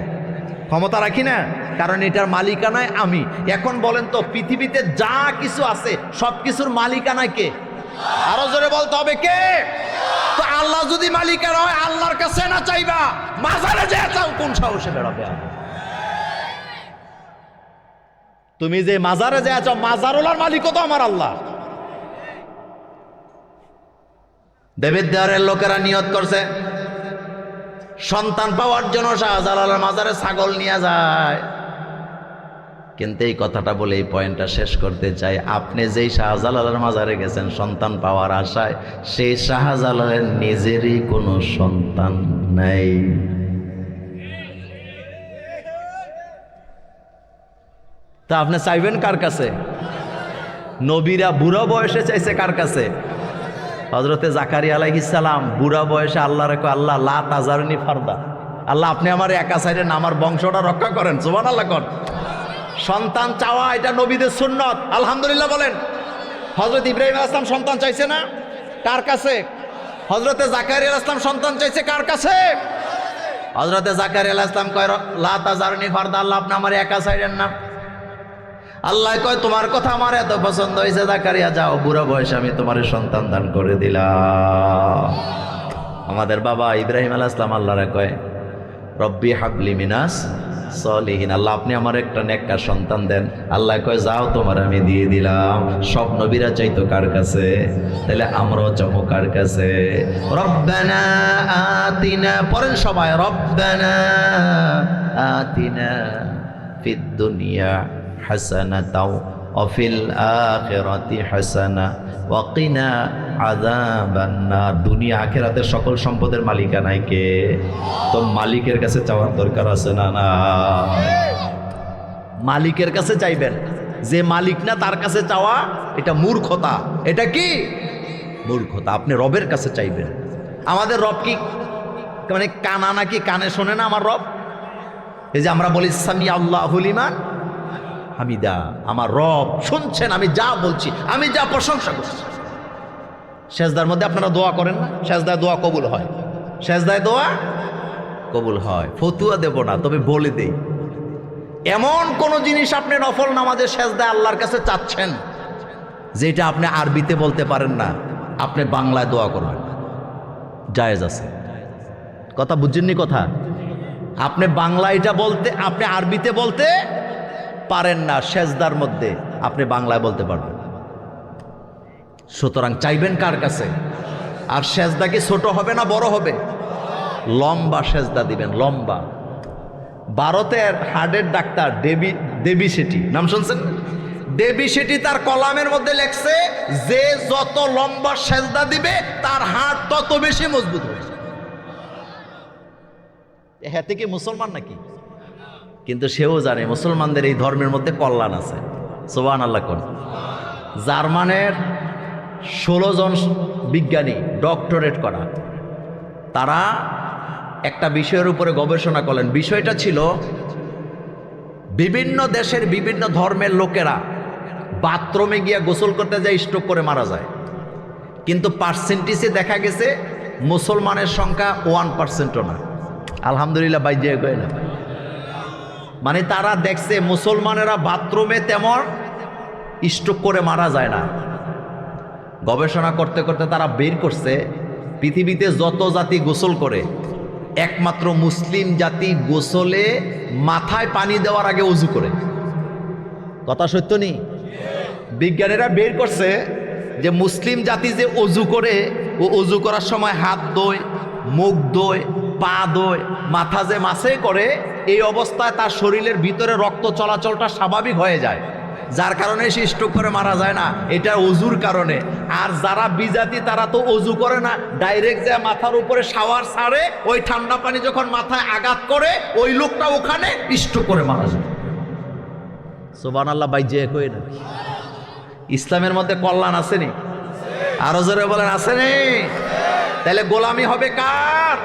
ক্ষমতা রাখি না, কারণ এটার মালিকানায় আমি। এখন বলেন তো পৃথিবীতে যা কিছু আছে সব কিছুর মালিকানায় কে? আরো জোরে বলতে হবে কে? তো আল্লাহ যদি মালিকানা হয় আল্লাহর কাছে না চাইবা, মাজারে যে চাও কোন সাহসে বেড়াবে? তুমি যে মাজারে যে চাও, মাজারওয়ালার মালিকও তো আমার আল্লাহ। দেবের লোকেরা নিয়ত করছে সন্তান পাওয়ার জন্য শাহজালালের মাজারে ছাগল নিয়ে যায়। কিন্তু এই কথাটা বলে এই পয়েন্টটা শেষ করতে চাই, আপনি যেই শাহজালালের মাজারে গেছেন সন্তান পাওয়ার আশায়, সেই শাহজালালের নিজেরই কোনো সন্তান নাই। তা আপনি চাইবেন কার কাছে? নবীরা বুড়া বয়সে চাইছে কার কাছে? হযরতে জাকারিয়া আলাইহিস সালাম বুড়া বয়সে আল্লাহরে কয়, আল্লাহ লা তাজারনি ফারদা, আল্লাহ আপনি আমার একা সাইডেন, আমার বংশটা রক্ষা করেন। সুবহানাল্লাহ কর। সন্তান চাওয়া এটা নবীদের সুন্নত, আলহামদুলিল্লাহ বলেন। হযরত ইব্রাহিম আলাইহিস সালাম সন্তান চাইছে না? কার কাছে? হযরতে জাকারিয়া আলাইহিস সালাম সন্তান চাইছে কার কাছে? হযরতে জাকারিয়া আলাইহিস সালাম কয় লা তাজারনি ফারদা, আল্লাহ আপনি আমার একা সাইডেন না। আল্লাহ কয় তোমার কথা আমার এত পছন্দ হয়েছে জাকারিয়া, যাও বুড়া বয়সে আমি তোমার সন্তান দান করে দিলাম। আমাদের বাবা ইব্রাহিম আলাইহিস সালাম আল্লাহরে কয় রব্বি হাবলি মিনাস সলিহিন, আল্লাহ আপনি আমার একটা নেককার সন্তান দেন। আল্লাহ কয় যাও তোমার আমি দিয়ে দিলাম। সব নবীরা চাইতো কার কাছে? তাহলে আমরাও চাবো কার কাছে? রব্বানা আতিনা, পড়েন সবাই, রব্বানা আতিনা ফিদ দুনিয়া হাসানাতাও ওয়া ফিল আখিরাতি হাসানা ওয়া কিনা আযাবান নার। দুনিয়া আখিরাতের সকল সম্পদের মালিকানায় কে? তো মালিকের কাছে চাওয়ার দরকার আছে না? না, মালিকের কাছে চাইবেন। যে মালিক না তার কাছে চাওয়া এটা মূর্খতা। এটা কি মূর্খতা? আপনি রবের কাছে চাইবেন। আমাদের রব কি মানে কানা নাকি? কানে শোনে না আমার রব? এই যে আমরা বলি সামি আল্লাহু লিমান হামিদা, আমার রব শুনছেন আমি যা বলছি, আমি যা প্রশংসা করছি। সেজদার মধ্যে আপনারা দোয়া করেন না? সেজদায় দোয়া কবুল হয়, সেজদায় দোয়া কবুল হয়। ফতুয়া দেব না, তবে বলে দেই, এমন কোন জিনিস আপনি নফল নামাজে সেজদায় আল্লাহর কাছে চাচ্ছেন যেটা আপনি আরবিতে বলতে পারেন না, আপনি বাংলায় দোয়া করবেন, জায়েজ আছে। কথা বুঝছেননি? কথা আপনি বাংলা এটা বলতে, আপনি আরবিতে বলতে পারেন না, সেজদার মধ্যে আপনি বাংলায় বলতে পারবেন। সুতরাং চাইবেন কার কাছে? আর সেজদা কি ছোট হবে না বড় হবে? লম্বা সেজদা দিবেন, লম্বা। ভারতের হার্টের ডাক্তার দেবী শেঠি, নাম শুনছেন? দেবী শেঠি তার কলামের মধ্যে লেখছে যে যত লম্বা সেজদা দিবে তার হার্ট তত বেশি মজবুত হবে। হ্যাঁ, থেকে মুসলমান নাকি? কিন্তু সেও জানে মুসলমানদের এই ধর্মের মধ্যে কল্যাণ আছে। সুবহানাল্লাহ কোন। জার্মানের 16 জন বিজ্ঞানী ডক্টরেট করা, তারা একটা বিষয়ের উপরে গবেষণা করলেন। বিষয়টা ছিল বিভিন্ন দেশের বিভিন্ন ধর্মের লোকেরা বাথরুমে গিয়ে গোসল করতে যায়, স্ট্রোক করে মারা যায়। কিন্তু পার্সেন্টেজে দেখা গেছে মুসলমানের সংখ্যা 1%ও না। আলহামদুলিল্লাহ ভাই, যে গয় না, মানে তারা দেখছে মুসলমানেরা বাথরুমে তেমন স্ট্রোক করে মারা যায় না। গবেষণা করতে করতে তারা বের করছে পৃথিবীতে যত জাতি গোসল করে একমাত্র মুসলিম জাতি গোসলে মাথায় পানি দেওয়ার আগে ওযু করে। কথা সত্য নি? বিজ্ঞানীরা বের করছে যে মুসলিম জাতি যে ওযু করে, ও ওযু করার সময় হাত ধোয়, মুখ ধোয়, পা ধোয়, মাথা যে মাসে করে, এই অবস্থায় তার শরীরের ভিতরে রক্ত চলাচলটা স্বাভাবিক হয়ে যায়, যার কারণে সে স্ট্রোক করে মারা যায় না। এটা ওযুর কারণে। আর যারা বিজাতি তারা তো ওযু করে না, ডাইরেক্ট যে মাথার উপরে শাওয়ার ছাড়ে, ওই ঠান্ডা পানি যখন মাথায় আঘাত করে ওই লোকটা ওখানে স্ট্রোক করে মারা যায়। সুবহানাল্লাহ ভাই, যে কই না। ইসলামের মধ্যে কল্যাণ আসেনি? আরো জোরে বলেন, আসেনি? তাহলে গোলামি হবে কার?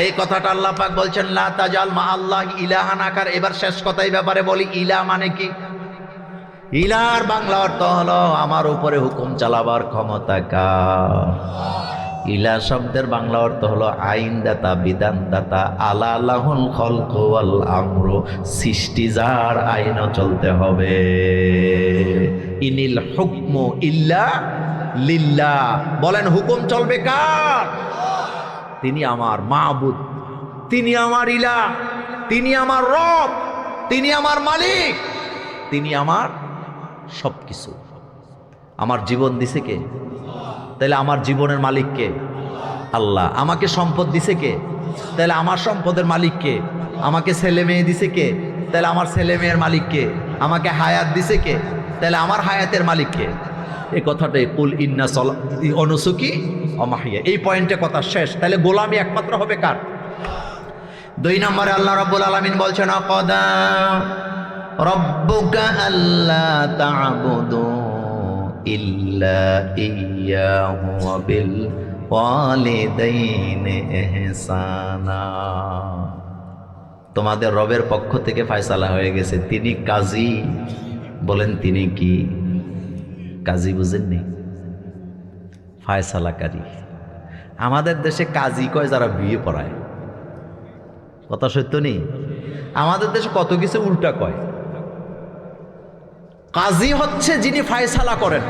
এই কথাটা আল্লাহ পাক বলছেন, লা তাজাল মা আল্লাহ ইলাহান আকার। এবার শেষ কথাই ব্যাপারে বলি, ইলা মানে কি? ইলার বাংলা অর্থ হলো আমার উপরে হুকুম চালাবার ক্ষমতা কার। ইলা শব্দের বাংলা অর্থ হলো আইনদাতা, বিধানদাতা। আলা লাহুল খলকু ওয়াল আমরু, সৃষ্টি যার, আইনও চলতে হবে। ইনিল হুকমু ইল্লা লিল্লাহ। বলেন হুকুম চলবে কার? তিনি আমার মাবুদ, তিনি আমার ইলাহ, তিনি আমার রব, তিনি আমার মালিক, তিনি আমার সবকিছু। আমার জীবন দিছে কে? তাহলে আমার জীবনের মালিক কে? আল্লাহ। আমাকে সম্পদ দিছে কে? তাহলে আমার সম্পদের মালিক কে? আমাকে ছেলে মেয়ে দিছে কে? তাহলে আমার ছেলে মেয়ের মালিক কে? আমাকে হায়াত দিছে কে? তাহলে আমার হায়াতের মালিক কে? এই কথাটাই কুল ইন্না সলাতি ওয়া নুসুকি ওয়া মাহইয়া, এই পয়েন্টে কথা শেষ। তাহলে গোলামি একমাত্র হবে কার? 2 নম্বরে আল্লাহ রাব্বুল আলামিন বলছেন, আকাদা রব্বুকা আল্লা তা'বুদু ইল্লা ইয়্যাহু ওয়া বিল ওয়ালিদাইনি ইহসানা। তোমাদের রবের পক্ষ থেকে ফয়সালা হয়ে গেছে, তিনি কাজী। বলেন তিনি কি? কাজী। বুঝেননি? ফয়সালাকারী। আমাদের দেশে কাজী কয় যারা বিয়ে পড়ায়। কথা সত্য নেই? আমাদের দেশে কত কিছু উল্টা কয়। কাজী হচ্ছে যিনি ফয়সালা করেন।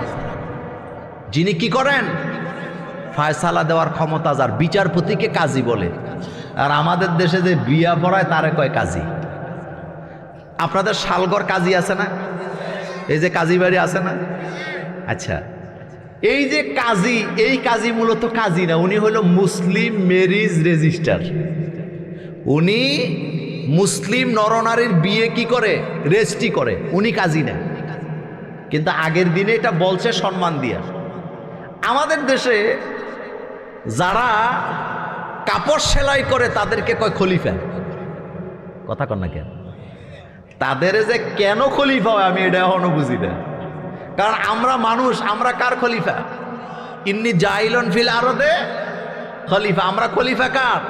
যিনি কি করেন? ফয়সালা দেওয়ার ক্ষমতা যার, বিচারপতিকে কাজী বলে। আর আমাদের দেশে যে বিয়া পড়ায় তারে কয় কাজী। আপনাদের শালগড় কাজী আছে না? এই যে কাজী বাড়ি আছে না? আচ্ছা, এই যে কাজী, এই কাজী মূলত কাজী না, উনি হলো মুসলিম ম্যারেজ রেজিস্ট্রার। উনি মুসলিম নরনারীর বিয়ে কি করে? রেজিস্ট্রি করে। উনি কাজী না। কিন্তু আগের দিনে এটা বলছে সম্মান দিয়া। আমাদের দেশে যারা কাপড় সেলাই করে তাদেরকে কয় খলিফা। কথা কন না কেন? তাদের যে কেন খলিফা হয় আমি এটা এখনো বুঝি না। কারণ আমরা মানুষ, আমরা কার খলিফা? ইন্নি জাইলুন ফিল আরদে খলিফা। আমরা খলিফা কার?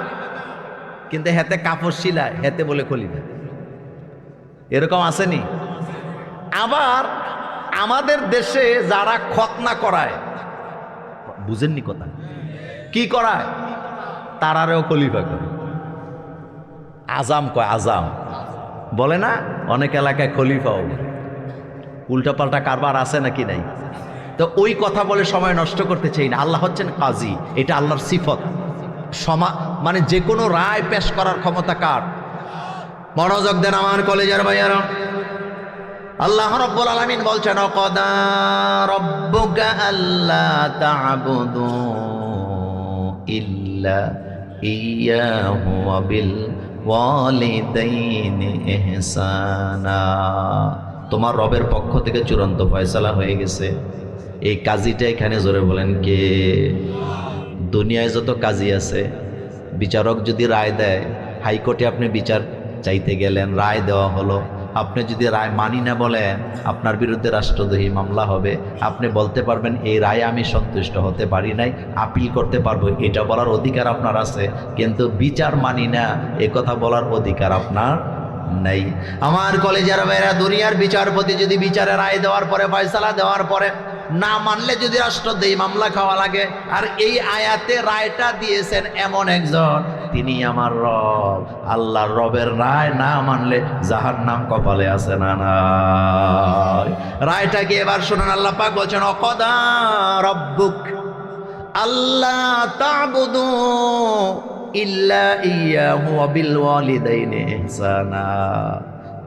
কিন্তু হেতে কাপড় সিলায়, হেতে বলে খলিফা। এরকম আসেনি? আবার আমাদের দেশে যারা খতনা করায়, বুঝেননি কথা? কি করায়? তারারেও খলিফা করে। আজাম কয়, আজাম বলে না? অনেক এলাকায় খলিফাও। উল্টাপাল্টা কারবার আছে নাকি নাই? তো ওই কথা বলে সময় নষ্ট করতে চাই না। আল্লাহ হচ্ছেন কাজী, এটা আল্লাহর সিফত। মানে যে কোনো রায় পেশ করার ক্ষমতা কার? মনোযোগ দেন আমার কলেজের ভাইয়ারা। আল্লাহ রাব্বুল আলামিন বলছেন ওয়াকাদা রাব্বুকা আল্লা তা'বুদু ইল্লা ইয়াহু ওয়া বিল ওয়ালিদাইনি ইহসানা। তোমার রবের পক্ষ থেকে চূড়ান্ত ফয়সালা হয়ে গেছে। এই কাজীটা এখানে জোরে বলেন কে? দুনিয়ায় যত কাজী আছে, বিচারক যদি রায় দেয়, হাইকোর্টে আপনি বিচার চাইতে গেলেন, রায় দেওয়া হলো, আপনি যদি রায় মানি না বলেন, আপনার বিরুদ্ধে রাষ্ট্রদ্রোহী মামলা হবে। আপনি বলতে পারবেন এই রায়ে আমি সন্তুষ্ট হতে পারি নাই, আপিল করতে পারবো, এটা বলার অধিকার আপনার আছে। কিন্তু বিচার মানি না এ কথা বলার অধিকার আপনার নাই। আমার কলেজের ভাইরা, দুনিয়ার বিচারপতি যদি বিচারে রায় দেওয়ার পরে, ফয়সালা দেওয়ার পরে না মানলে যদি রাষ্ট্রদ্রোহী মামলা খাওয়া লাগে, আর এই আয়াতে রায়টা দিয়েছেন এমন একজন, তিনি আমার রব। আল্লাহর রবের রায় না মানলে জাহান্নাম কপালে আছে না নাই? রায়টাকে এবার শুনুন। আল্লাহ পাক বলছেন ওয়াকাদা রাব্বুক আল্লা তা'বুদু ইল্লা ইয়াহু ওয়া বিল ওয়ালিদাইনি ইহসানা।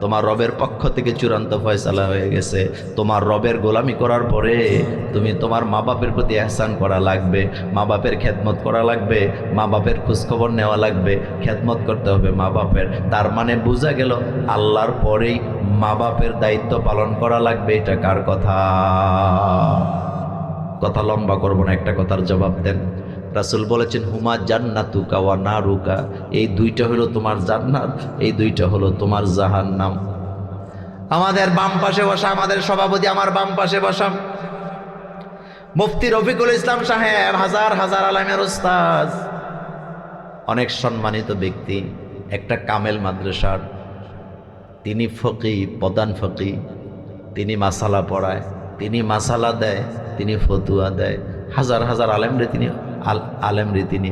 তোমার রবের পক্ষ থেকে চূড়ান্ত ফয়সালা হয়ে গেছে। তোমার রবের গোলামি করার পরে তুমি তোমার মা বাপের প্রতি ইহসান করা লাগবে, মা বাপের খেদমত করা লাগবে, মা বাপের খোঁজখবর নেওয়া লাগবে, খেদমত করতে হবে মা বাপের। তার মানে বোঝা গেল আল্লাহর পরেই মা বাপের দায়িত্ব পালন করা লাগবে। এটা কার কথা? কথা লম্বা করব না, একটা কথার জবাব দেন। রাসূল বলেছেন হুমা জান্নাতুকা ওয়া নারুকা, এই দুইটা হলো তোমার জান্নাত, এই দুইটা হলো তোমার জাহান্নাম। আমাদের বাম পাশে বসা আমাদের সভাপতি, আমার বাম পাশে বসা মুফতি রফিকুল ইসলাম সাহেব, হাজার হাজার আলেমের উস্তাদ, অনেক সম্মানিত ব্যক্তি, একটা কামেল মাদ্রাসার তিনি ফকি, প্রধান ফকি। তিনি মাসালা পড়ায়, তিনি মাসালা দেয়, তিনি ফতুয়া দেয়। হাজার হাজার আলেমরে তিনি তিনি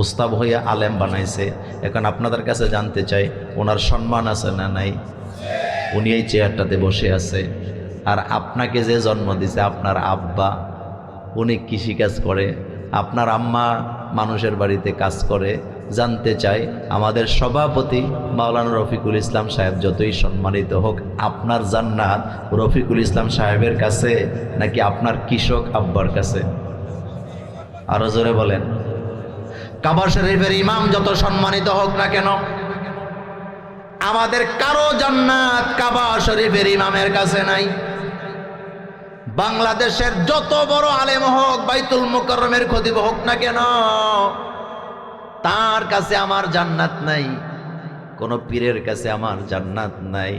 ওস্তাদ হইয়া আলেম বানাইছে। এখন আপনাদের কাছে জানতে চাই, ওনার সম্মান আছে না নাই? উনি এই চেয়ারটাতে বসে আছে। আর আপনাকে যে জন্ম দিছে আপনার আব্বা, উনি কৃষিকাজ করে, আপনার আম্মা মানুষের বাড়িতে কাজ করে। জানতে চাই আমাদের সভাপতি মাওলানা রফিকুল ইসলাম সাহেব যতই সম্মানিত হোক, আপনার জান্নাত রফিকুল ইসলাম সাহেবের কাছে নাকি আপনার কৃষক আব্বার কাছে? আরো জোরে বলেন। কাবা শরীফের ইমাম যত সম্মানিত হোক না কেন, আমাদের কারো জান্নাত কাবা শরীফের ইমামের কাছে নাই। বাংলাদেশের যত বড় আলেম হোক, বাইতুল মুকাররমের খতিব হোক না কেন, তার কাছে আমার জান্নাত নাই। কোন পীরের কাছে আমার জান্নাত নাই।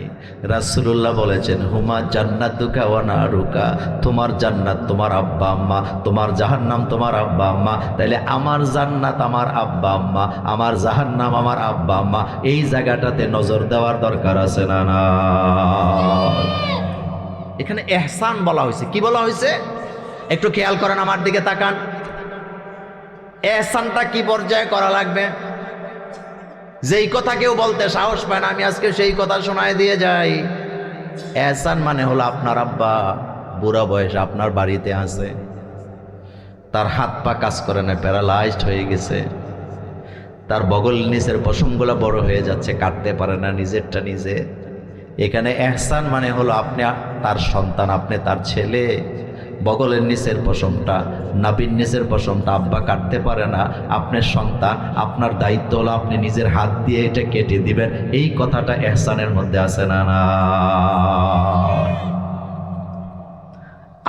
রাসূলুল্লাহ বলেছেন হুমা জান্নাতুকা ওয়া নারুকা, তোমার জান্নাত তোমার আব্বা আম্মা, তোমার জাহান্নাম তোমার আব্বা আম্মা। তাইলে আমার জান্নাত আমার আব্বা আম্মা, আমার জাহান্নাম আমার আব্বা আম্মা। এই জায়গাটাতে নজর দেওয়ার দরকার আছে না না? এখানে ইহসান বলা হয়েছে। কি বলা হয়েছে একটু খেয়াল করেন, আমার দিকে তাকান। ইহসানটা কি পর্যায়ে করা লাগবে? যেই কথা কেউ বলতে সাহস পায় না, আমি আজকে সেই কথা শোনায় দিয়ে যাই। ইহসান মানে হলো আপনার আব্বা বুড়া বয়সে আপনার বাড়িতে আছে, তার হাত পা কাজ করে না, প্যারালাইজড হয়ে গেছে, তার বগল নিচের পশমগুলো বড় হয়ে যাচ্ছে, কাটতে পারে না নিজেরটা নিজে। এখানে ইহসান মানে হলো আপনি তার সন্তান, আপনি তার ছেলে, বগলের নিচের পশমটা, নাভির নিচের পশমটা আব্বা কাটতে পারে না, আপনার সন্তান, আপনার দায়িত্ব হলো আপনি নিজের হাত দিয়ে এটা কেটে দিবেন। এই কথাটা ইহসানের মধ্যে আছে না না?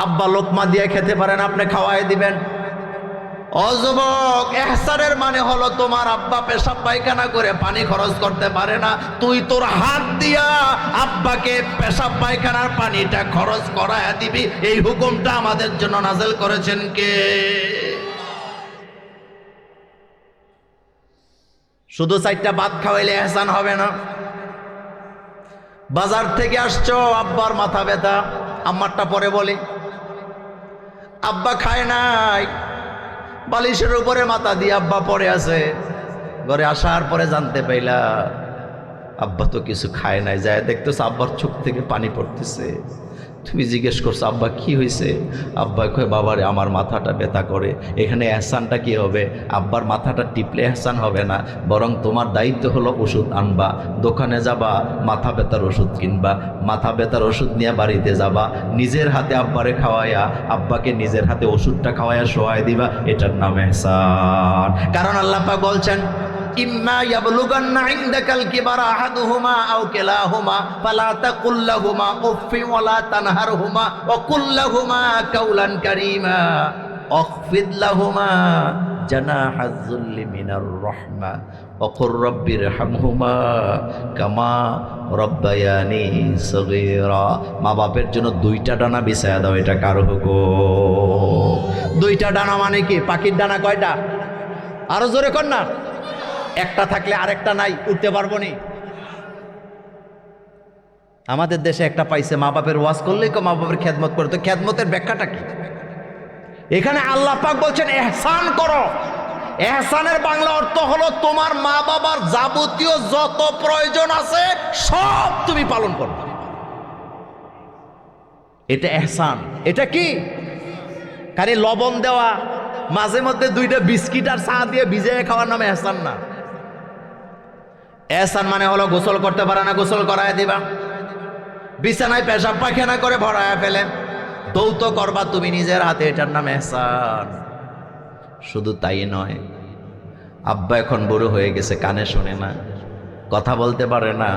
আব্বা লোকমা দিয়ে খেতে পারেন, আপনি খাওয়াই দিবেন। ও যুবক, ইহসানের মানে হলো তোমার আব্বা পেশাব পায়খানা করে পানি খরচ করতে পারে না, তুই তোর হাত দিয়া আব্বাকে পেশাব পায়খানার পানিটা খরচ করায় দিবি। এই হুকুমটা আমাদের জন্য নাযিল করেছেন কে? শুধু 4টা ভাত খাওয়াইলে ইহসান হবে না। বাজার থেকে আসছো, আব্বার মাথা ব্যথা, আম্মারটা পরে বলি, আব্বা খায় নাই, বালিশের উপরে মাথা দিয়ে আব্বা পড়ে আছে। ঘরে আসার পরে জানতে পাইলা আব্বা তো কিছু খায় নাই। যায় দেখতেছে আব্বার চোখ থেকে পানি পড়তেছে। তুমি জিজ্ঞেস করছো আব্বা কি হয়েছে? আব্বা কয় বাবারে আমার মাথাটা ব্যথা করে, এখানে এহসানটা কি হবে? আব্বার মাথাটা টিপলে এহসান হবে না, বরং তোমার দায়িত্ব হলো ওষুধ আনবা, দোকানে যাবা, মাথা ব্যথার ওষুধ কিনবা, মাথা ব্যথার ওষুধ নিয়ে বাড়িতে যাবা, নিজের হাতে আব্বারে খাওয়াইয়া, আব্বাকে নিজের হাতে ওষুধটা খাওয়াইয়া শোয়াই দিবা, এটার নাম এহসান। কারণ আল্লাহ পাক বলছেন ইম্মা ইয়াবলুগান্না ইনদাকাল কিবারা আহাদুহুমা আও কিলাহুমা ফালা তাকুল লাহুমা উফফিন ওয়ালা তানহারহুমা ওয়া কুল লাহুমা কাওলান কারীমা আখফিদ লাহুমা জানাহাজ যুল্লি মিনার রাহমা ওয়া কুর রাব্বিরহামহুমা কামা রাব্বায়ানি সগীরা। মা বাপের জন্য দুইটা ডানা বিছায়া দাও, এটা কার হুকুম? দুইটা ডানা মানে কি? পাখির ডানা কয়টা? আরো জোরে কর না। একটা থাকলে আরেকটা নাই, উঠতে পারবো নি। আমাদের দেশে একটা পাইছে, মা বাপের ওয়াজ করলেই মা বাপের খেদমত করে। তো খেদমতের ব্যাখ্যাটা কি? এখানে আল্লাহ পাক বলছেন এহসান করো। এহসানের বাংলা অর্থ হলো তোমার মা বাবার যাবতীয় যত প্রয়োজন আছে সব তুমি পালন করো, এটা এহসান। এটা কি? খালি লবণ দেওয়া, মাঝে মধ্যে দুইটা বিস্কিট আর চা দিয়ে ভিজিয়ে খাওয়ার নামে এহসান না। এহসান মানে হলো গোসল করতে পারে না, গোসল করায় দিবা, বিছানায় পেশাব পায়খানা করে ভরায় ফেলে, দৌত করবা তুমি নিজের হাতে, এটার নাম এহসান। শুধু তাই নয়, আব্বা এখন বুড়ো হয়ে গেছে, কানে শোনে না, কথা বলতে পারে না,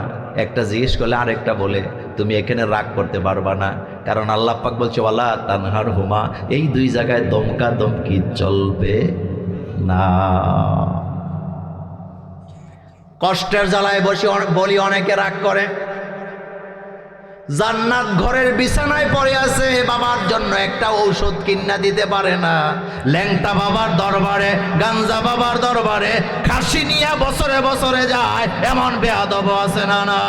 একটা জিজ্ঞেস করলে আরেকটা বলে, তুমি এখানে রাগ করতে পারবা না, কারণ আল্লাহ পাক বলছে ওয়ালা তানহারহুমা, এই দুই জায়গায় দমকা দমকি চলবে না। কষ্টের জ্বালায় বলি অনেকে রাগ করে, জান্নাত ঘরের বিছানায় পড়ে আছে, বাবার জন্য একটা ঔষধ কিনা দিতে পারে না, ল্যাংটা বাবার দরবারে, গাঞ্জা বাবার দরবারে খাসি নিয়ে বছরে বছরে যায়, এমন বেয়াদব আছে না? না,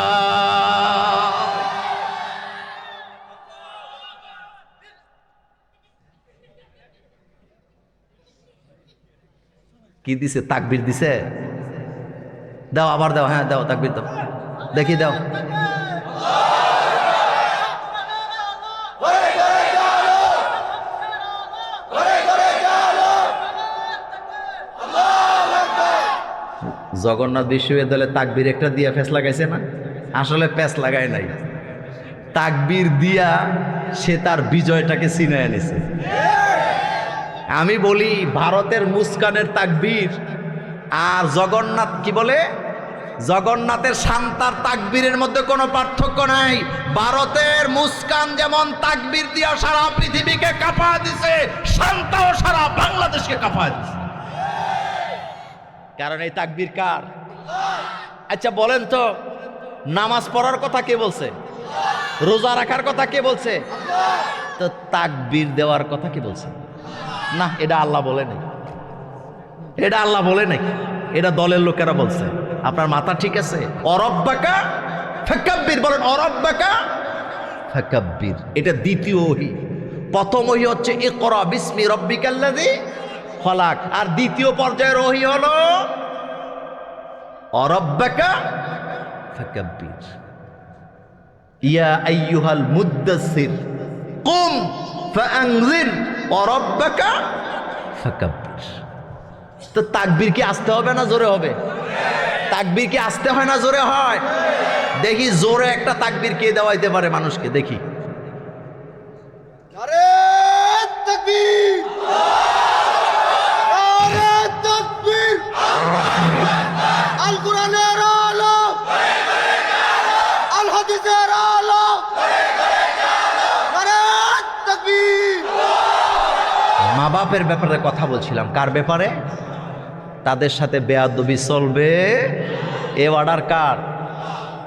কি দিছে? তাকবীর দিছে? দাও, আবার দাও, হ্যাঁ দাও, তাকবীর দাও, দেখি দাও। জগন্নাথ বিশ্ববিদ্যালয়ে তাকবীর একটা দিয়া ফেস লাগাইছে না? আসলে পেস লাগায় নাই, তাকবীর দিয়া সে তার বিজয়টাকে ছিনায় নিছে। আমি বলি ভারতের মুস্কানের তাকবীর আর জগন্নাথ কি বলে, জগন্নাথের শান্তার তাকবীরের মধ্যে কোনো পার্থক্য নাই। ভারতের মুস্কান যেমন তাকবীর দিয়া সারা পৃথিবীকে কাঁপা দিছে, শান্তাও সারা বাংলাদেশকে কাঁপা দিছে। কারণ এই তাকবীর কার? আচ্ছা বলেন তো, নামাজ পড়ার কথা কে বলছে? রোজা রাখার কথা কে বলছে? তো তাকবীর দেওয়ার কথা কে বলছে? না, এটা আল্লাহ বলে নাই, এটা আল্লাহ বলে নাই, এটা দলের লোকেরা বলছে। আপনার মাথা ঠিক আছে? অরব্বাকা ফাকাব্বির বলেন, অরব্বাকা ফাকাব্বির। এটা দ্বিতীয় ওহী। প্রথম ওহী হচ্ছে ইকরা বিসমি রাব্বিকাল্লাযী খলাক, আর দ্বিতীয় পর্যায়ের ওহী হলো অরব্বাকা ফাকাব্বির। ইয়া আইয়ুহাল মুদ্দাসসির কুম ফাআনজির ওয়ারাব্বাকা ফাকাব্বির। তো তাকবীর কি আসতে হবে না জোরে হবে? তাকবীর কি আসতে হয় না জোরে হয়? দেখি জোরে একটা তাকবীর কে দেওয়াইতে পারে মানুষকে, দেখি। নারে তাকবীর, নারে তাকবীর, আল কোরআনের আলো, আল হাদিসের আলো, নারে তাকবীর। মা বাপের ব্যাপারে কথা বলছিলাম, কার ব্যাপারে? তাদের সাথে বেয়াদবি চলবে। এ অর্ডার কার?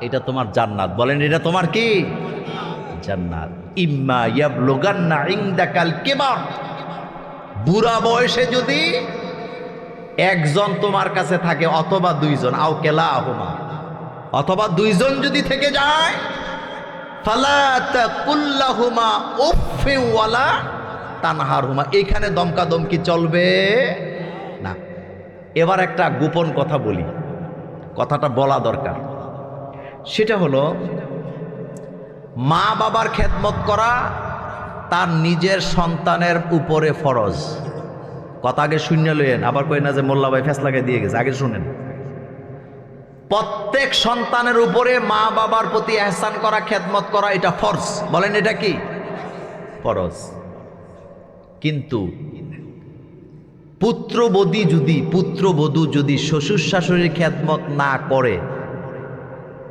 এটা তোমার জান্নাত। বলেন এটা তোমার কি? জান্নাত। ইম্মা ইয়াবলুগান্না ইনদাকাল কিবার, বুড়া বয়সে যদি একজন তোমার কাছে থাকে অথবা দুইজন, আও কিলাহুমা, অথবা দুইজন যদি থেকে যায়, ফালা তাকুল লাহুমা উফফিন ওয়ালা তানহারহুমা, এখানে দমকা দমকি চলবে না। এবার একটা গোপন কথা বলি, কথাটা বলা দরকার। সেটা হলো মা বাবার খেদমত করা তার নিজের সন্তানের উপরে ফরজ। কথা আগে শূন্য লইয়েন, আবার কই না যে মোল্লা ভাই ফেসলাকে দিয়ে গেছে, আগে শুনেন। প্রত্যেক সন্তানের উপরে মা বাবার প্রতি এহসান করা, খেদমত করা, এটা ফরজ। বলেন এটা কি? ফরজ। কিন্তু পুত্রবধূ যদি শ্বশুর শাশুড়ির খেদমত না করে,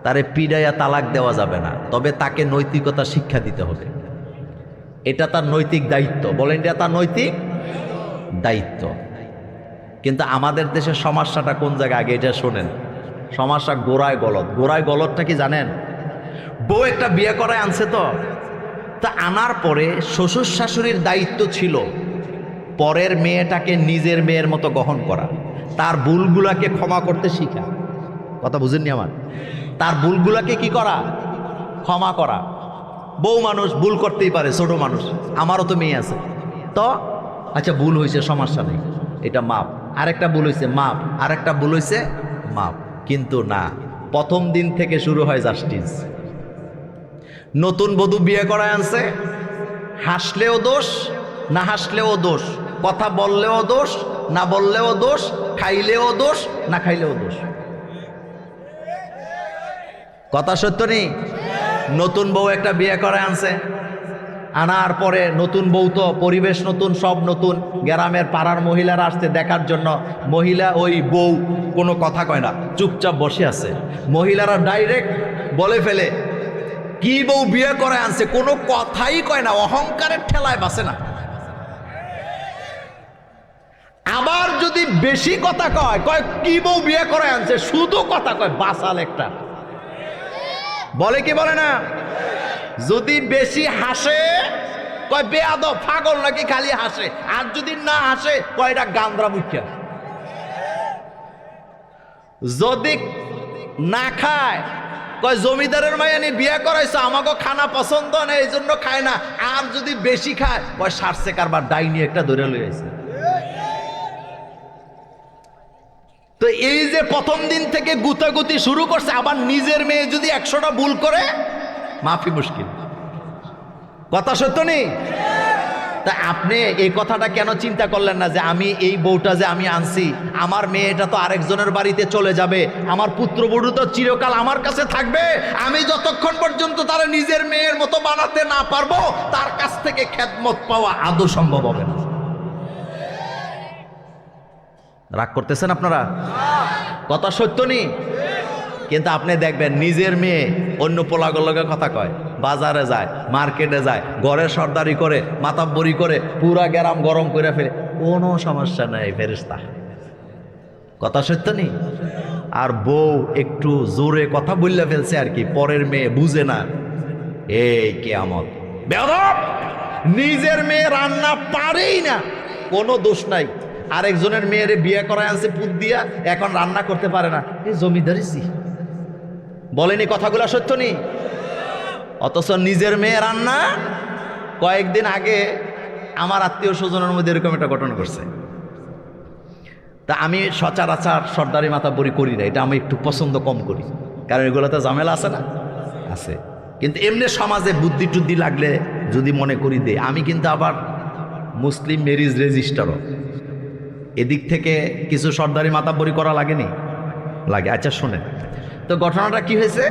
তারে পিড়াইয়া তালাক দেওয়া যাবে না, তবে তাকে নৈতিকতা শিক্ষা দিতে হবে। এটা তার নৈতিক দায়িত্ব। বলেন এটা তার নৈতিক দায়িত্ব। কিন্তু আমাদের দেশের সমস্যাটা কোন জায়গায়, আগে এটা শোনেন। সমস্যা গোড়ায় গলদ। গোড়ায় গলদটা কি জানেন? বউ একটা বিয়ে করায় আনছে, তো তা আনার পরে শ্বশুর শাশুড়ির দায়িত্ব ছিল পরের মেয়েটাকে নিজের মেয়ের মতো গ্রহণ করা, তার ভুলগুলাকে ক্ষমা করতে শিখা। কথা বুঝেননি আমার? তার ভুলগুলাকে কি করা? ক্ষমা করা। বউ মানুষ, ভুল করতেই পারে, ছোট মানুষ, আমারও তো মেয়ে আছে, তো আচ্ছা ভুল হয়েছে, সমস্যা নেই, এটা মাপ। আরেকটা ভুল হয়েছে, মাপ। আরেকটা ভুল হয়েছে, মাপ। কিন্তু না, প্রথম দিন থেকে শুরু হয় জাস্টিস। নতুন বধূ বিয়ে করায় আনছে, হাসলেও দোষ, না হাসলেও দোষ, কথা বললেও দোষ, না বললেও দোষ, খাইলেও দোষ, না খাইলেও দোষ। কথা সত্য নেই? নতুন বউ একটা বিয়ে করে আনছে, আনার পরে নতুন বউ তো পরিবেশ নতুন, সব নতুন, গ্রামের পাড়ার মহিলারা আসছে দেখার জন্য। মহিলা ওই বউ কোনো কথা কয় না, চুপচাপ বসে আছে। মহিলারা ডাইরেক্ট বলে ফেলে, কি বউ বিয়ে করে আনছে, কোনো কথাই কয় না, অহংকারের ঠেলায় বাসে না। আবার যদি বেশি কথা কয়, কয় কি বউ বিয়ে করে আনছে, শুধু কথা কয়, বাসাল একটা। বলে কি বলে না? যদি বেশি হাসে, কয় বেয়াদব, পাগল নাকি খালি হাসে। আর যদি না হাসে, কয় এটা গান্দ্রা মুখ্যা। যদি না খায়, কয় জমিদারের মায়ানি বিয়ে করাইছো, আমাকে খানা পছন্দ না, এই জন্য খায় না। আর যদি বেশি খায়, কয় সারছে কারবার, ডাইনি একটা ধরে লইছে। তো এই যে প্রথম দিন থেকে গুতাগুতি শুরু করছে, আবার নিজের মেয়ে যদি 100টা ভুল করে, মাফি মুশকিল। কথা সত্য নেই? তা আপনি এই কথাটা কেন চিন্তা করলেন না যে আমি এই বউটা যে আমি আনছি, আমার মেয়েটা তো আরেকজনের বাড়িতে চলে যাবে, আমার পুত্রবধূ তো চিরকাল আমার কাছে থাকবে, আমি যতক্ষণ পর্যন্ত তারা নিজের মেয়ের মতো বানাতে না পারবো, তার কাছ থেকে খেদমত পাওয়া আদৌ সম্ভব হবে না। রাগ করতেছেন আপনারা? কথা সত্য নেই? কিন্তু আপনি দেখবেন নিজের মেয়ে অন্য পোলাগুলোকে কথা কয়, বাজারে যায়, মার্কেটে যায়, ঘরে সর্দারি করে, মাতাব্বরি করে, পুরা গ্রাম গরম করে ফেলে, কোনো সমস্যা নাই, ফেরেশতা। কথা সত্য নেই? আর বউ একটু জোরে কথা বললে ফেলছে আর কি, পরের মেয়ে বুঝে না, এই কিয়ামত। বেয়াদব! নিজের মেয়ে রান্না পারেই না, কোনো দোষ নাই, আরেকজনের মেয়ের বিয়ে করায় আনছে পুত দিয়া, এখন রান্না করতে পারে না, এই জমিদারিছি। বলেনি কথাগুলো সত্য নেই? অথচ নিজের মেয়ে রান্না। কয়েকদিন আগে আমার আত্মীয় স্বজনের মধ্যে এরকম একটা ঘটনা ঘটছে। তা আমি সচরাচর সর্দারি মাতাব্বরি করি না, এটা আমি একটু পছন্দ কম করি, কারণ এগুলোতে ঝামেলা আছে না, আছে। কিন্তু এমনি সমাজে বুদ্ধি টুদ্ধি লাগলে যদি মনে করি দে। আমি কিন্তু আবার মুসলিম ম্যারেজ রেজিস্টারও, এদিক থেকে কিছু সর্দারি মাতাব্বরি করা লাগেনি, লাগে। আচ্ছা শোনেন তো ঘটনাটা কি হয়েছে।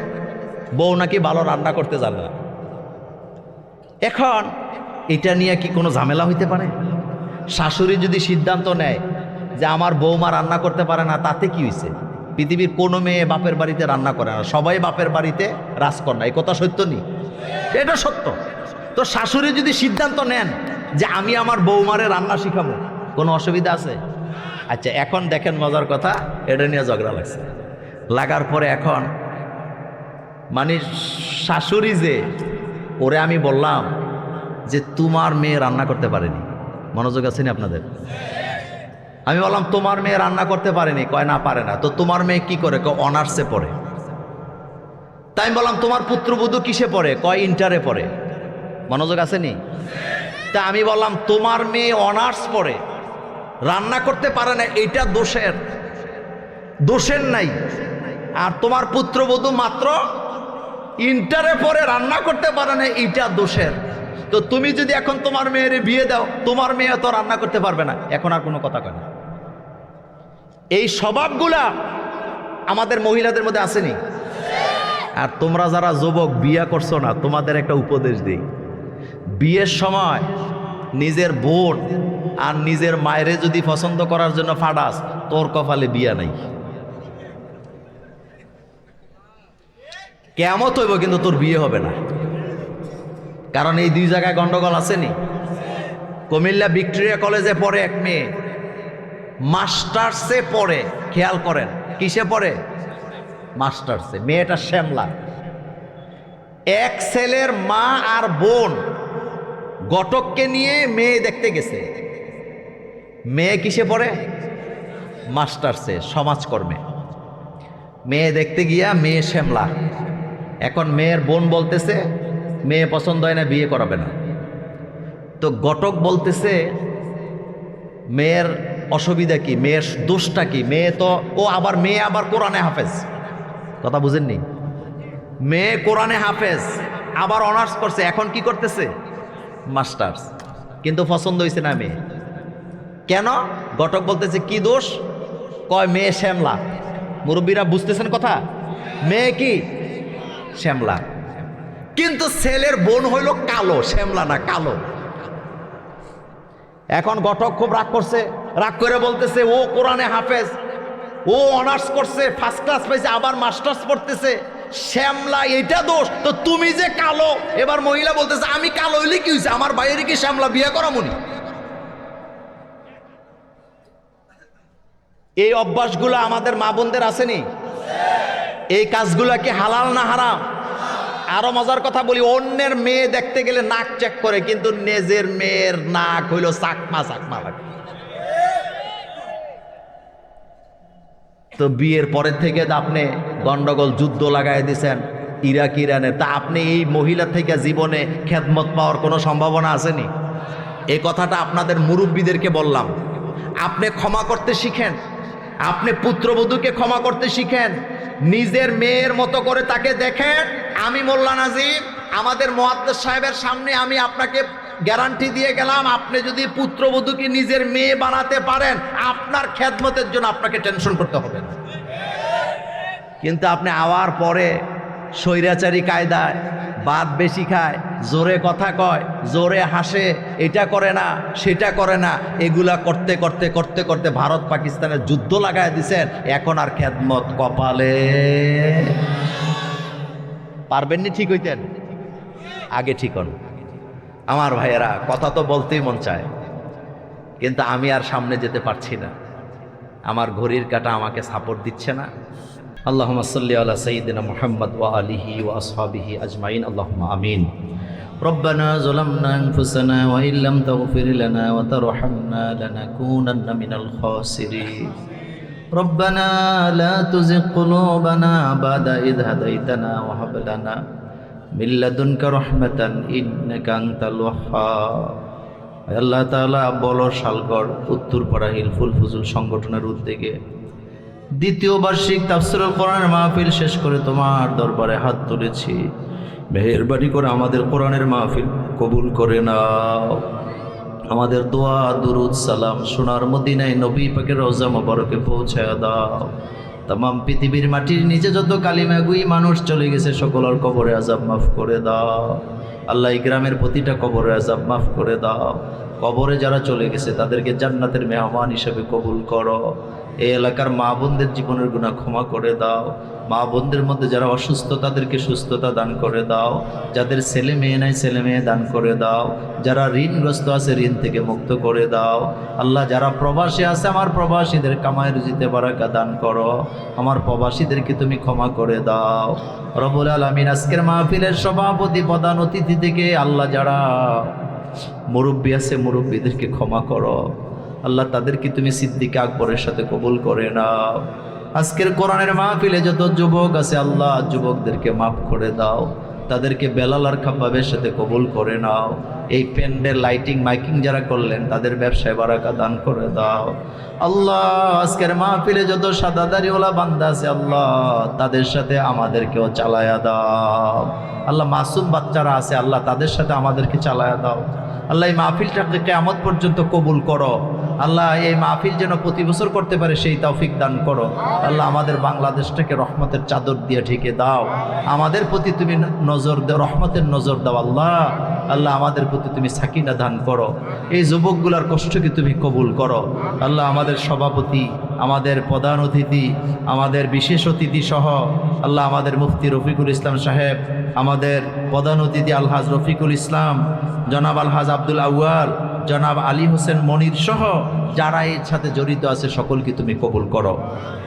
বউ নাকি ভালো রান্না করতে জানে না। এখন এটা নিয়ে কি কোনো ঝামেলা হইতে পারে? শাশুড়ি যদি সিদ্ধান্ত নেয় যে আমার বৌমা রান্না করতে পারে না, তাতে কি হয়েছে? পৃথিবীর কোনো মেয়ে বাপের বাড়িতে রান্না করে না, সবাই বাপের বাড়িতে রাজকন্যা। এই কথা সত্য নেই? এটা সত্য। তো শাশুড়ি যদি সিদ্ধান্ত নেন যে আমি আমার বৌমারে রান্না শিখাবো, কোনো অসুবিধা আছে? আচ্ছা এখন দেখেন মজার কথা, এটা নিয়ে ঝগড়া লাগছে। লাগার পরে এখন মানে শাশুড়ি যে, ওরে আমি বললাম যে তোমার মেয়ে রান্না করতে পারেনি, মনোযোগ আছে না আপনাদের? আমি বললাম তোমার মেয়ে রান্না করতে পারেনি, কয় না পারে না। তো তোমার মেয়ে কি করে? কয় অনার্সে পড়ে। তাই আমি বললাম তোমার পুত্রবধূ কিসে পড়ে? কয় ইন্টারে পড়ে। মনোযোগ আছে নি? তা আমি বললাম তোমার মেয়ে অনার্স পড়ে, রান্না করতে পারে না, এটা দোষের নাই। আর তোমার পুত্রবধূ মাত্র ইন্টারে পরে রান্না করতে পারে না, এটা দোষের। তো তুমি যদি এখন তোমার মেয়ের বিয়ে দাও, তোমার মেয়ে তো রান্না করতে পারবে না, এখন আর কোনো কথা কয় না। এই স্বভাবগুলা আমাদের মহিলাদের মধ্যে আসেনি। আর তোমরা যারা যুবক বিয়ে করছো না, তোমাদের একটা উপদেশ দিই, বিয়ের সময় নিজের বোন আর নিজের মায়েরে যদি পছন্দ করার জন্য ফাডাস, তোর কপালে বিয়া নাই। কেমত হইব কিন্তু তোর বিয়ে হবে না। কারণ এই দুই জায়গায় গন্ডগোল আসেনি। কুমিল্লা ভিক্টোরিয়া কলেজে পড়ে এক মেয়ে, মাস্টার্সে পড়ে, খেয়াল করেন কিসে পড়ে, মাস্টার্সে। মেয়েটা শ্যামলা। এক ছেলের মা আর বোন ঘটককে নিয়ে মেয়ে দেখতে গেছে। মেয়ে কিসে পড়ে, মাস্টার্সে, সমাজকর্মে। মেয়ে দেখতে গিয়া মেয়ে শ্যামলা। এখন মেয়ের বোন বলতেছে মেয়ে পছন্দ হয় না, বিয়ে করাবে না। তো ঘটক বলতেছে মেয়ের অসুবিধা কি, মেয়ের দোষটা কি, মেয়ে আবার কোরআনে হাফেজ। কথা বুঝেননি? মেয়ে কোরআনে হাফেজ, আবার অনার্স করছে, এখন কি করতেছে, মাস্টার্স। কিন্তু পছন্দ হয়েছে না মেয়ে। কেন? ঘটক বলতেছে কি দোষ? কয় মেয়ে শ্যামলা। মুরব্বীরা বুঝতেছেন কথা? মেয়ে কি শ্যামলা, কিন্তু ছেলের বোন হইল কালো, শ্যামলা না, কালো। এখন ঘটক খুব রাগ করছে, রাগ করে বলতেছে ও কোরআনে হাফেজ, ও অনার্স করছে, ফার্স্ট ক্লাস পাইছে, আবার মাস্টার্স পড়তেছে, শ্যামলা এটা দোষ। তো তুমি যে কালো। এবার মহিলা বলতেছে আমি কালো হইলে কি হয়েছে, আমার বাইরে কি শ্যামলা বিয়ে করা মনি? এই অভ্যাসগুলো আমাদের মা বোনদের আসেনি? এই কাজগুলা কি হালাল না হারাম? আরো মজার কথা বলি, অন্যের মেয়ে দেখতে গেলে নাক চেক করে, কিন্তু নিজের মেয়ের নাক হইল চাকমা চাকমা লাগে। তো বিয়ের পরের থেকে আপনি গন্ডগোল যুদ্ধ লাগাই দিয়েছেন ইরাক ইরানের, তা আপনি এই মহিলা থেকে জীবনে খেদমত পাওয়ার কোনো সম্ভাবনা আসেনি? এই কথাটা আপনাদের মুরব্বীদেরকে বললাম। আপনি ক্ষমা করতে শিখেন, আপনি পুত্রবধূকে ক্ষমা করতে শিখেন, নিজের মেয়ের মতো করে তাকে দেখেন। আমি মোল্লা নাজিম, আমাদের মুহাদ্দিস সাহেবের সামনে আমি আপনাকে গ্যারান্টি দিয়ে গেলাম, আপনি যদি পুত্রবধূকে নিজের মেয়ে বানাতে পারেন, আপনার খেদমতের জন্য আপনাকে টেনশন করতে হবে না। কিন্তু আপনি আওয়ার পরে স্বৈরাচারী কায়দায় বাদ বেশি খায়, জোরে কথা কয়, জোরে হাসে, এটা করে না সেটা করে না, এগুলা করতে করতে করতে করতে ভারত পাকিস্তানের যুদ্ধ লাগায় দিছেন। এখন আর খেদমত কপালে পারবেননি, ঠিক হইতেন আগে ঠিক হন। আমার ভাইয়েরা, কথা তো বলতেই মন চায়, কিন্তু আমি আর সামনে যেতে পারছি না, আমার ঘড়ির কাঁটা আমাকে সাপোর্ট দিচ্ছে না। আল্লাহুম্মা সাল্লি আলা সাইয়্যিদিনা মুহাম্মদ ওয়া আলিহি ওয়া আসহাবিহি আজমাইন, আল্লাহুম্মা আমিন। রব্বানা যালামনা আনফুসানা ওয়া ইল্লাম তাগফির লানা ওয়া তারহামনা লানাকুনান্না মিনাল খাসিরিন। রব্বানা লা তুযিগ কুলুবানা বাদা ইয হাদাইতানা ওয়া হাব লানা মিন লাদুনকা রাহমাতান ইন্নাকা আনতাল ওয়াহ্হাব। আল্লাহ তাআলা বলর শালগড় উত্তরপাড়া হিলফুল ফুজুল সংগঠনের উদ্যোগে দ্বিতীয় বার্ষিক তাফসীরুল কোরআনের মাহফিল শেষ করে তোমার দরবারে হাত তুলেছি। মেহেরবানি করে আমাদের কোরআনের মাহফিল কবুল করে নাও। আমাদের দোয়া দুরুদ সালাম সোনার মদিনায় নবী পাকের রওজা মোবারকে পৌঁছায় দাও। তামাম পৃথিবীর মাটির নিচে যত কালিমাগুই মানুষ চলে গেছে, সকলের কবরে আযাব মাফ করে দাও। আল্লাহ এই গ্রামের প্রতিটা কবরে আযাব মাফ করে দাও। কবরে যারা চলে গেছে তাদেরকে জান্নাতের মেহমান হিসেবে কবুল করো। এই এলাকার মা বোনদের জীবনের গুনাহ ক্ষমা করে দাও। মা বোনদের মধ্যে যারা অসুস্থ তাদেরকে সুস্থতা দান করে দাও। যাদের ছেলে মেয়ে নাই ছেলে মেয়ে দান করে দাও। যারা ঋণগ্রস্ত আছে ঋণ থেকে মুক্ত করে দাও। আল্লাহ যারা প্রবাসী আছে আমার প্রবাসীদের কামাই রুজিতে বারাকা দান করো। আমার প্রবাসীদেরকে তুমি ক্ষমা করে দাও। রব্বুল আলামিন, আজকের মাহফিলের সভাপতি প্রধান অতিথি থেকে আল্লাহ যারা মুরব্বী আছে মুরব্বীদেরকে ক্ষমা করো। আল্লাহ তাদেরকে তুমি সিদ্দিক আকবরের সাথে কবুল করে নাও। আজকের কোরআনের মাহফিলে যত যুবক আছে আল্লাহ যুবকদেরকে মাফ করে দাও। তাদেরকে বেলাল আর খাব্বাবের সাথে কবুল করে নাও। এই প্যান্ডেল লাইটিং মাইকিং যারা করলেন তাদের ব্যবসায় বারাকা দান করে দাও। আল্লাহ আজকের মাহফিলে যত সাদাদারিওয়ালা বান্দা আছে আল্লাহ তাদের সাথে আমাদেরকেও চালায়া দাও। আল্লাহ মাসুম বাচ্চারা আছে আল্লাহ তাদের সাথে আমাদেরকে চালায়া দাও। আল্লাহ এই মাহফিলটাকে কিয়ামত পর্যন্ত কবুল করো। আল্লাহ এই মাহফিল যেন প্রতি বছর করতে পারে সেই তৌফিক দান করো। আল্লাহ আমাদের বাংলাদেশটাকে রহমতের চাদর দিয়ে ঢেকে দাও। আমাদের প্রতি তুমি নজর দাও, রহমতের নজর দাও আল্লাহ। আল্লাহ আমাদের প্রতি তুমি সাকিনা দান করো। এই যুবকগুলার কষ্টকে তুমি কবুল করো আল্লাহ। আমাদের সভাপতি, আমাদের প্রধান অতিথি, আমাদের বিশেষ অতিথি সহ আল্লাহ আমাদের মুফতি রফিকুল ইসলাম সাহেব, আমাদের প্রধান অতিথি আলহাজ রফিকুল ইসলাম, জনাব আলহাজ আব্দুল আউয়াল, জনাব আলী হোসেন মনির সহ যারা এর সাথে জড়িত আছে সকলকে তুমি কবুল করো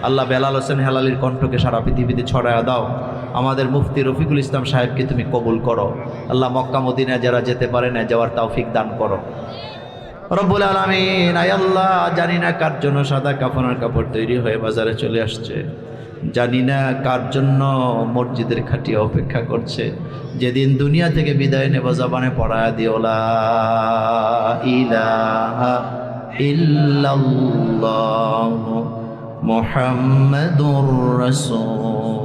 আল্লাহ। বেলাল হোসেন হেলালির কণ্ঠকে সারা পৃথিবীতে ছড়ায়া দাও। আমাদের মুফতি রফিকুল ইসলাম সাহেবকে তুমি কবুল করো আল্লাহ। মক্কা মদিনায় যারা যেতে পারে না যাওয়ার তৌফিক দান করো রব্বুল আলামিন। আয় আল্লাহ জানি না কার জন্য সাদা কাফনের কাপড় তৈরি হয়ে বাজারে চলে আসছে, জানি না কার জন্য মসজিদের খাটিয়া অপেক্ষা করছে। যেদিন দুনিয়া থেকে বিদায় নেব জবানে পড়ায়া দিও লা ইলাহা ইল্লাল্লাহু মুহাম্মাদুর রাসূল।